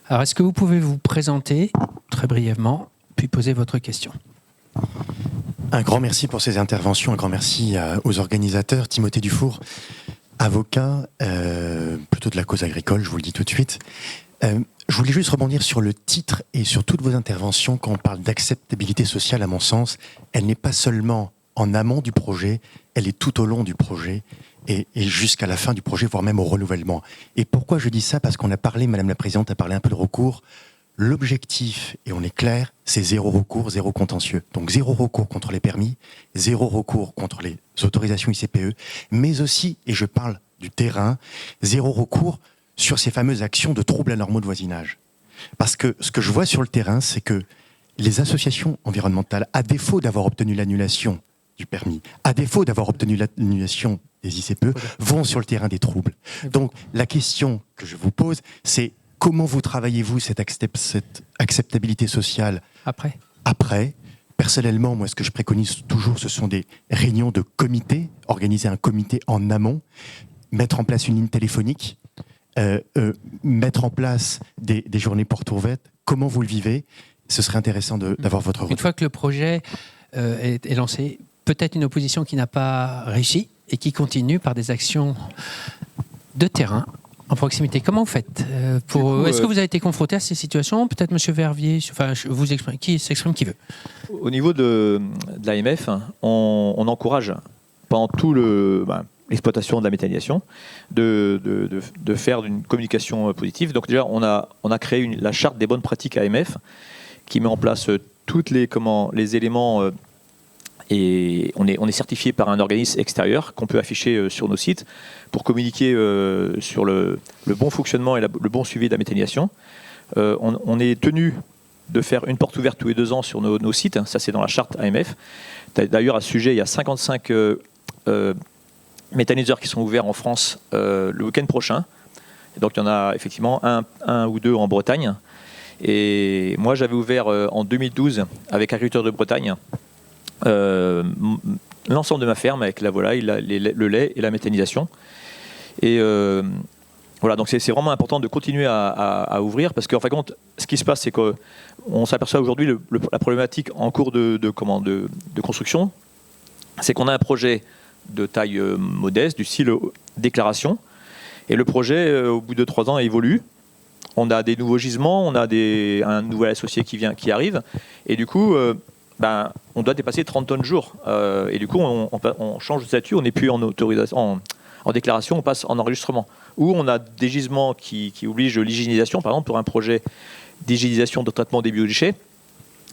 Alors, est-ce que vous pouvez vous présenter très brièvement, puis poser votre question ? Un grand merci pour ces interventions, un grand merci aux organisateurs. Timothée Dufour, avocat, plutôt de la cause agricole, je vous le dis tout de suite. Je voulais juste rebondir sur le titre et sur toutes vos interventions. Quand on parle d'acceptabilité sociale, à mon sens, elle n'est pas seulement en amont du projet, elle est tout au long du projet et jusqu'à la fin du projet, voire même au renouvellement. Et pourquoi je dis ça ? Parce qu'on a parlé, Madame la Présidente a parlé un peu de recours. L'objectif, et on est clair, c'est zéro recours, zéro contentieux. Donc zéro recours contre les permis, zéro recours contre les autorisations ICPE, mais aussi, et je parle du terrain, zéro recours sur ces fameuses actions de troubles anormaux de voisinage. Parce que ce que je vois sur le terrain, c'est que les associations environnementales, à défaut d'avoir obtenu l'annulation du permis, à défaut d'avoir obtenu l'annulation des ICPE, vont sur le terrain des troubles. Donc la question que je vous pose, c'est comment vous travaillez-vous cette acceptabilité sociale après ? Personnellement, moi, ce que je préconise toujours, ce sont des réunions de comités, organiser un comité en amont, mettre en place une ligne téléphonique, mettre en place des journées portes ouvertes. Comment vous le vivez ? Ce serait intéressant d'avoir votre retour. Une fois que le projet est lancé, peut-être une opposition qui n'a pas réussi et qui continue par des actions de terrain en proximité. Comment vous faites est-ce que vous avez été confronté à ces situations ? Peut-être M. Verviers, vous exprimez, qui s'exprime qui veut. Au niveau de l'AMF, on encourage pendant tout l'exploitation de la méthanisation de faire une communication positive. Donc déjà, on a créé la charte des bonnes pratiques AMF qui met en place tous les éléments et on est certifié par un organisme extérieur qu'on peut afficher sur nos sites pour communiquer sur le bon fonctionnement et le bon suivi de la méthanisation. On est tenu de faire une porte ouverte tous les 2 ans sur nos sites, ça c'est dans la charte AMF. D'ailleurs à ce sujet, il y a 55 méthaniseurs qui sont ouverts en France le week-end prochain. Et donc il y en a effectivement un ou 2 en Bretagne. Et moi j'avais ouvert en 2012 avec Agriculteurs de Bretagne l'ensemble de ma ferme avec la volaille, le lait et la méthanisation. Et voilà, donc c'est vraiment important de continuer à ouvrir parce qu'en fin de compte, ce qui se passe, c'est qu'on s'aperçoit aujourd'hui la problématique en cours de construction, c'est qu'on a un projet de taille modeste, du style déclaration, et le projet, au bout de 3 ans, évolue. On a des nouveaux gisements, on a un nouvel associé qui arrive, et du coup, on doit dépasser 30 tonnes jour. Et du coup, on change de statut, on n'est plus en autorisation, en déclaration, on passe en enregistrement. Ou on a des gisements qui obligent l'hygiénisation, par exemple pour un projet d'hygiénisation de traitement des biodéchets.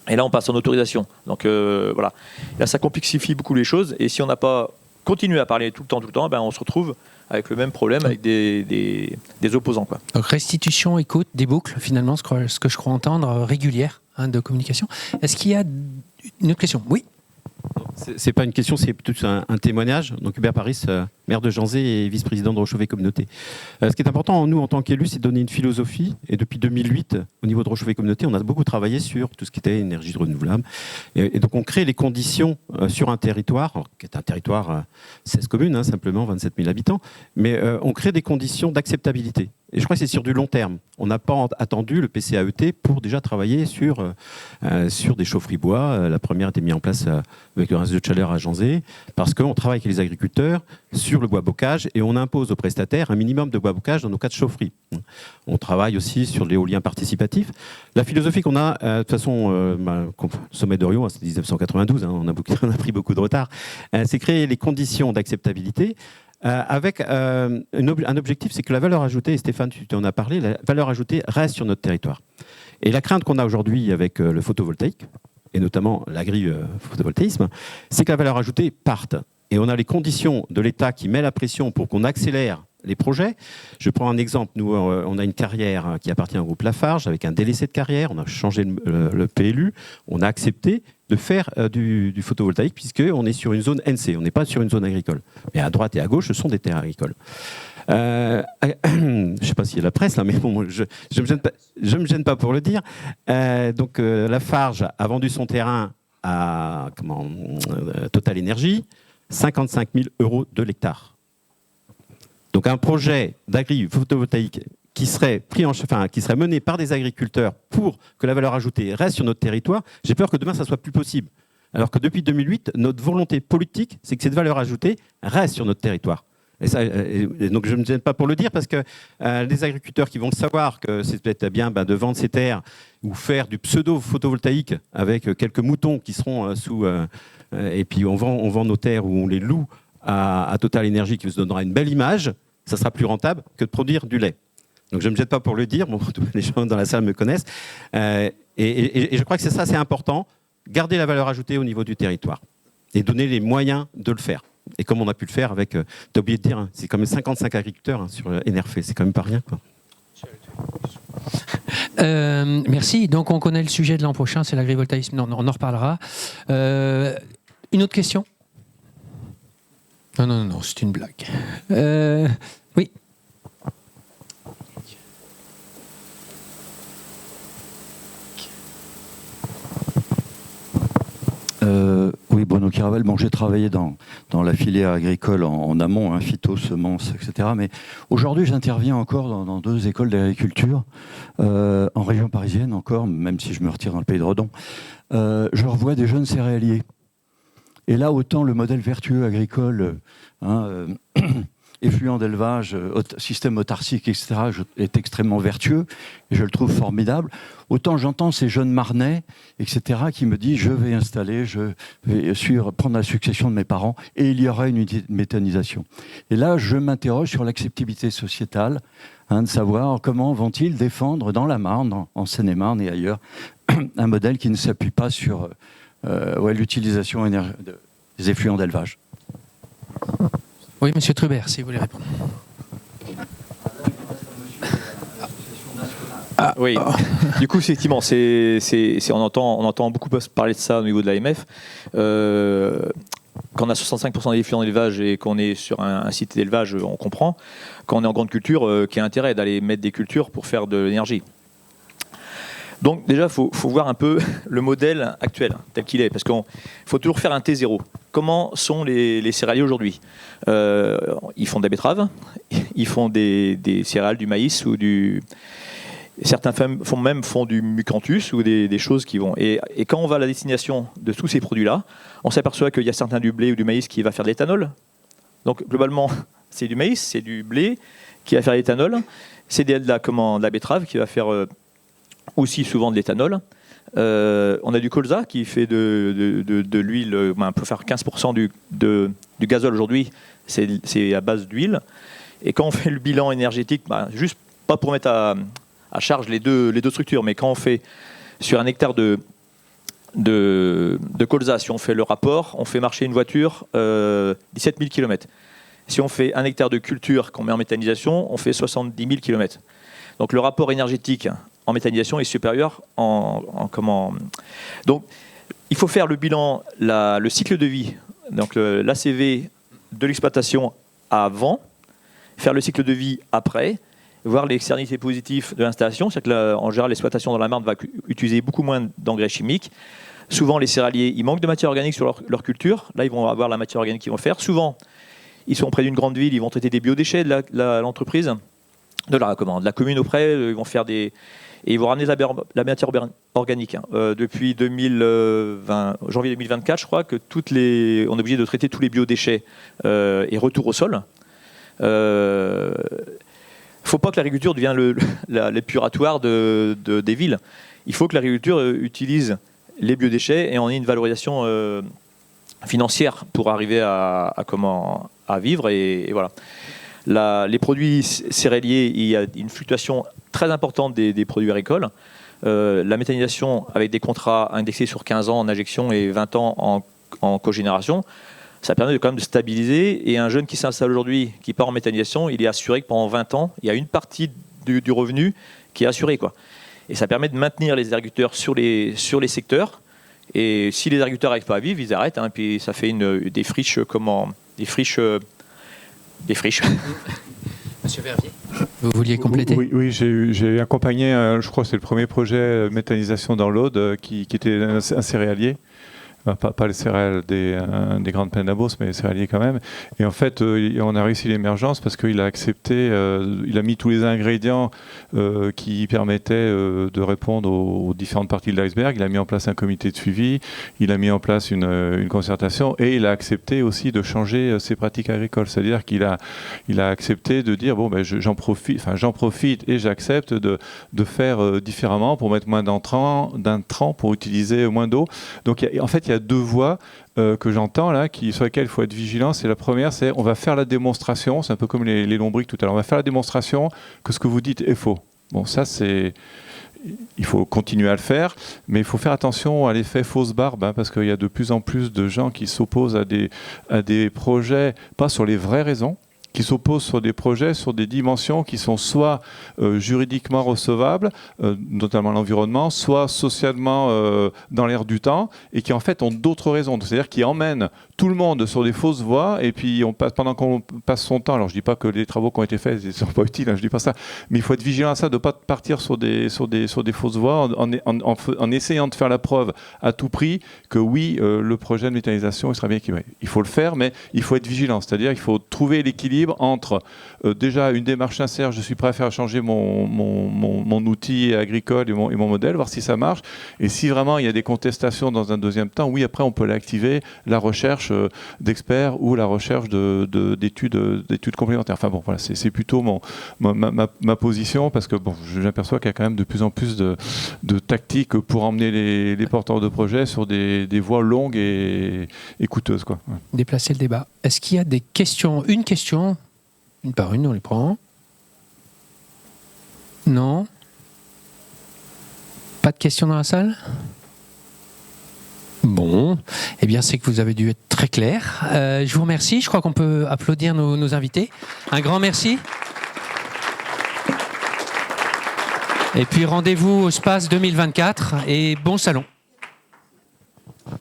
Et là, on passe en autorisation. Donc voilà. Là, ça complexifie beaucoup les choses. Et si on n'a pas continué à parler tout le temps, on se retrouve avec le même problème, avec des opposants, quoi. Donc restitution, écoute, des boucles, finalement, ce que je crois entendre, régulières de communication. Est-ce qu'il y a une autre question ? Oui. C'est pas une question, c'est plutôt un témoignage. Donc Hubert Paris, maire de Janzé et vice-président de Rochauvet Communauté. Ce qui est important, nous, en tant qu'élus, c'est de donner une philosophie. Et depuis 2008, au niveau de Rochauvet Communauté, on a beaucoup travaillé sur tout ce qui était énergie renouvelable. Et donc on crée les conditions sur un territoire, qui est un territoire 16 communes, simplement 27 000 habitants, mais on crée des conditions d'acceptabilité. Et je crois que c'est sur du long terme. On n'a pas attendu le PCAET pour déjà travailler sur des chaufferies bois. La première a été mise en place avec le réseau de chaleur à Janzé, parce qu'on travaille avec les agriculteurs sur le bois bocage et on impose aux prestataires un minimum de bois bocage dans nos cas de chaufferie. On travaille aussi sur l'éolien participatif. La philosophie qu'on a, de toute façon, le sommet de Rio, c'est 1992, on a pris beaucoup de retard, c'est créer les conditions d'acceptabilité avec un objectif, c'est que la valeur ajoutée, et Stéphane, tu en as parlé, la valeur ajoutée reste sur notre territoire. Et la crainte qu'on a aujourd'hui avec le photovoltaïque, et notamment l'agri-photovoltaïsme, c'est que la valeur ajoutée parte. Et on a les conditions de l'État qui met la pression pour qu'on accélère les projets. Je prends un exemple. Nous, on a une carrière qui appartient au groupe Lafarge, avec un délaissé de carrière. On a changé le PLU. On a accepté de faire du photovoltaïque, puisqu'on est sur une zone NC. On n'est pas sur une zone agricole. Mais à droite et à gauche, ce sont des terres agricoles. Je ne sais pas s'il y a la presse, là, mais bon, je ne me gêne pas pour le dire. Donc, Lafarge a vendu son terrain à Total Énergie, 55 000 € de l'hectare. Donc un projet d'agri-photovoltaïque qui serait mené par des agriculteurs pour que la valeur ajoutée reste sur notre territoire, j'ai peur que demain ça ne soit plus possible. Alors que depuis 2008, notre volonté politique, c'est que cette valeur ajoutée reste sur notre territoire. Et donc je ne me gêne pas pour le dire, parce que les agriculteurs qui vont savoir que c'est peut-être bien de vendre ces terres ou faire du pseudo-photovoltaïque avec quelques moutons qui seront et puis on vend nos terres ou on les loue à Total Énergie, qui se donnera une belle image, ça sera plus rentable que de produire du lait. Donc je ne me jette pas pour le dire, bon, tous les gens dans la salle me connaissent. Et je crois que c'est important, garder la valeur ajoutée au niveau du territoire et donner les moyens de le faire. Et comme on a pu le faire avec, t'as oublié de dire, c'est quand même 55 agriculteurs sur Enerfé, c'est quand même pas rien, quoi. Merci. Donc on connaît le sujet de l'an prochain, c'est l'agrivoltaïsme. On en reparlera. Une autre question ? Non, c'est une blague. Oui. Oui, Bruno Caravel. Bon, j'ai travaillé dans la filière agricole en amont, phyto, semences, etc. Mais aujourd'hui, j'interviens encore dans 2 écoles d'agriculture, en région parisienne encore, même si je me retire dans le pays de Redon. Je revois des jeunes céréaliers. Et là, autant le modèle vertueux agricole, effluent d'élevage, système autarcique, etc., est extrêmement vertueux, et je le trouve formidable. Autant j'entends ces jeunes marnais, etc., qui me disent « je vais installer, je vais prendre la succession de mes parents, et il y aura une méthanisation ». Et là, je m'interroge sur l'acceptabilité sociétale, de savoir comment vont-ils défendre dans la Marne, en Seine-et-Marne et ailleurs, un modèle qui ne s'appuie pas sur l'utilisation des effluents d'élevage. Oui, Monsieur Trubert, si vous voulez répondre. Oui, du coup, effectivement, on entend beaucoup parler de ça au niveau de l'AMF. Quand on a 65% d'effluents d'élevage et qu'on est sur un site d'élevage, on comprend. Quand on est en grande culture, qu'il y a intérêt d'aller mettre des cultures pour faire de l'énergie. Donc déjà, il faut voir un peu le modèle actuel, tel qu'il est, parce qu'il faut toujours faire un T0. Comment sont les céréaliers aujourd'hui ? Ils font de la betterave, ils font des céréales, du maïs ou certains font du mucanthus ou des choses qui vont... Et quand on va à la destination de tous ces produits-là, on s'aperçoit qu'il y a certains du blé ou du maïs qui va faire de l'éthanol. Donc globalement, c'est du maïs, c'est du blé qui va faire de l'éthanol, c'est de la betterave qui va faire... aussi souvent de l'éthanol. On a du colza qui fait de l'huile, on peut faire 15% du gazole aujourd'hui, c'est à base d'huile. Et quand on fait le bilan énergétique, juste pas pour mettre à charge les deux structures, mais quand on fait sur un hectare de colza, si on fait le rapport, on fait marcher une voiture 17 000 km. Si on fait un hectare de culture qu'on met en méthanisation, on fait 70 000 km. Donc le rapport énergétique en méthanisation est supérieur Donc il faut faire le bilan, le cycle de vie, donc l'ACV de l'exploitation avant, faire le cycle de vie après, voir l'externalité positive de l'installation. C'est que en général, l'exploitation dans la Marne va utiliser beaucoup moins d'engrais chimiques. Souvent, les céréaliers, ils manquent de matière organique sur leur culture. Là, ils vont avoir la matière organique qu'ils vont faire. Souvent, ils sont près d'une grande ville, ils vont traiter des biodéchets de l'entreprise, de la commune auprès, ils vont faire et ils vont ramener la matière organique. Depuis janvier 2024, je crois que on est obligé de traiter tous les biodéchets et retour au sol. Il ne faut pas que l'agriculture devienne l'épuratoire des villes. Il faut que l'agriculture utilise les biodéchets et en ait une valorisation financière pour arriver à à vivre et voilà. Les produits céréaliers, il y a une fluctuation très importante des produits agricoles. La méthanisation avec des contrats indexés sur 15 ans en injection et 20 ans en cogénération, ça permet quand même de stabiliser. Et un jeune qui s'installe aujourd'hui, qui part en méthanisation, il est assuré que pendant 20 ans, il y a une partie du revenu qui est assurée, quoi. Et ça permet de maintenir les agriculteurs sur les secteurs. Et si les agriculteurs n'arrivent pas à vivre, ils arrêtent. Hein, puis ça fait des friches. Monsieur Verviers, vous vouliez compléter? Oui, j'ai accompagné, je crois que c'est le premier projet méthanisation dans l'Aude, qui était un céréalier. Pas les céréales des grandes plaines d'Abos, mais les céréaliers quand même. Et en fait, on a réussi l'émergence parce qu'il a accepté, il a mis tous les ingrédients qui permettaient de répondre aux différentes parties de l'iceberg. Il a mis en place un comité de suivi, il a mis en place une concertation et il a accepté aussi de changer ses pratiques agricoles. C'est-à-dire qu'il a accepté de dire, bon, ben, j'en profite et j'accepte de faire différemment pour mettre moins d'intrants, pour utiliser moins d'eau. Donc, en fait, il y a deux voies que j'entends là, sur lesquelles il faut être vigilant. C'est la première, c'est on va faire la démonstration, c'est un peu comme les lombrics tout à l'heure, on va faire la démonstration que ce que vous dites est faux. Bon, ça il faut continuer à le faire, mais il faut faire attention à l'effet fausse barbe, hein, parce qu'il y a de plus en plus de gens qui s'opposent à des projets, pas sur les vraies raisons, qui s'opposent sur des projets, sur des dimensions qui sont soit juridiquement recevables, notamment l'environnement, soit socialement dans l'air du temps, et qui en fait ont d'autres raisons. C'est-à-dire qui emmènent tout le monde sur des fausses voies, et puis pendant qu'on passe son temps, alors je ne dis pas que les travaux qui ont été faits ne sont pas utiles, hein, je ne dis pas ça, mais il faut être vigilant à ça, de ne pas partir sur des fausses voies en essayant de faire la preuve à tout prix que oui, le projet de méthanisation il sera bien équilibré. Il faut le faire, mais il faut être vigilant, c'est-à-dire il faut trouver l'équilibre entre déjà une démarche sincère, je suis prêt à faire changer mon outil agricole et mon modèle, voir si ça marche, et si vraiment il y a des contestations dans un deuxième temps, oui, après on peut l'activer, la recherche d'experts ou la recherche d'études complémentaires. Enfin bon, voilà, c'est plutôt ma position, parce que bon, j'aperçois qu'il y a quand même de plus en plus de tactiques pour emmener les porteurs de projets sur des voies longues et coûteuses, quoi. Ouais. Déplacer le débat. Est-ce qu'il y a des questions? Une question, une par une, on les prend. Non? Pas de questions dans la salle? Bon, eh bien c'est que vous avez dû être très clair. Je vous remercie. Je crois qu'on peut applaudir nos invités. Un grand merci. Et puis rendez-vous au SPACE 2024 et bon salon.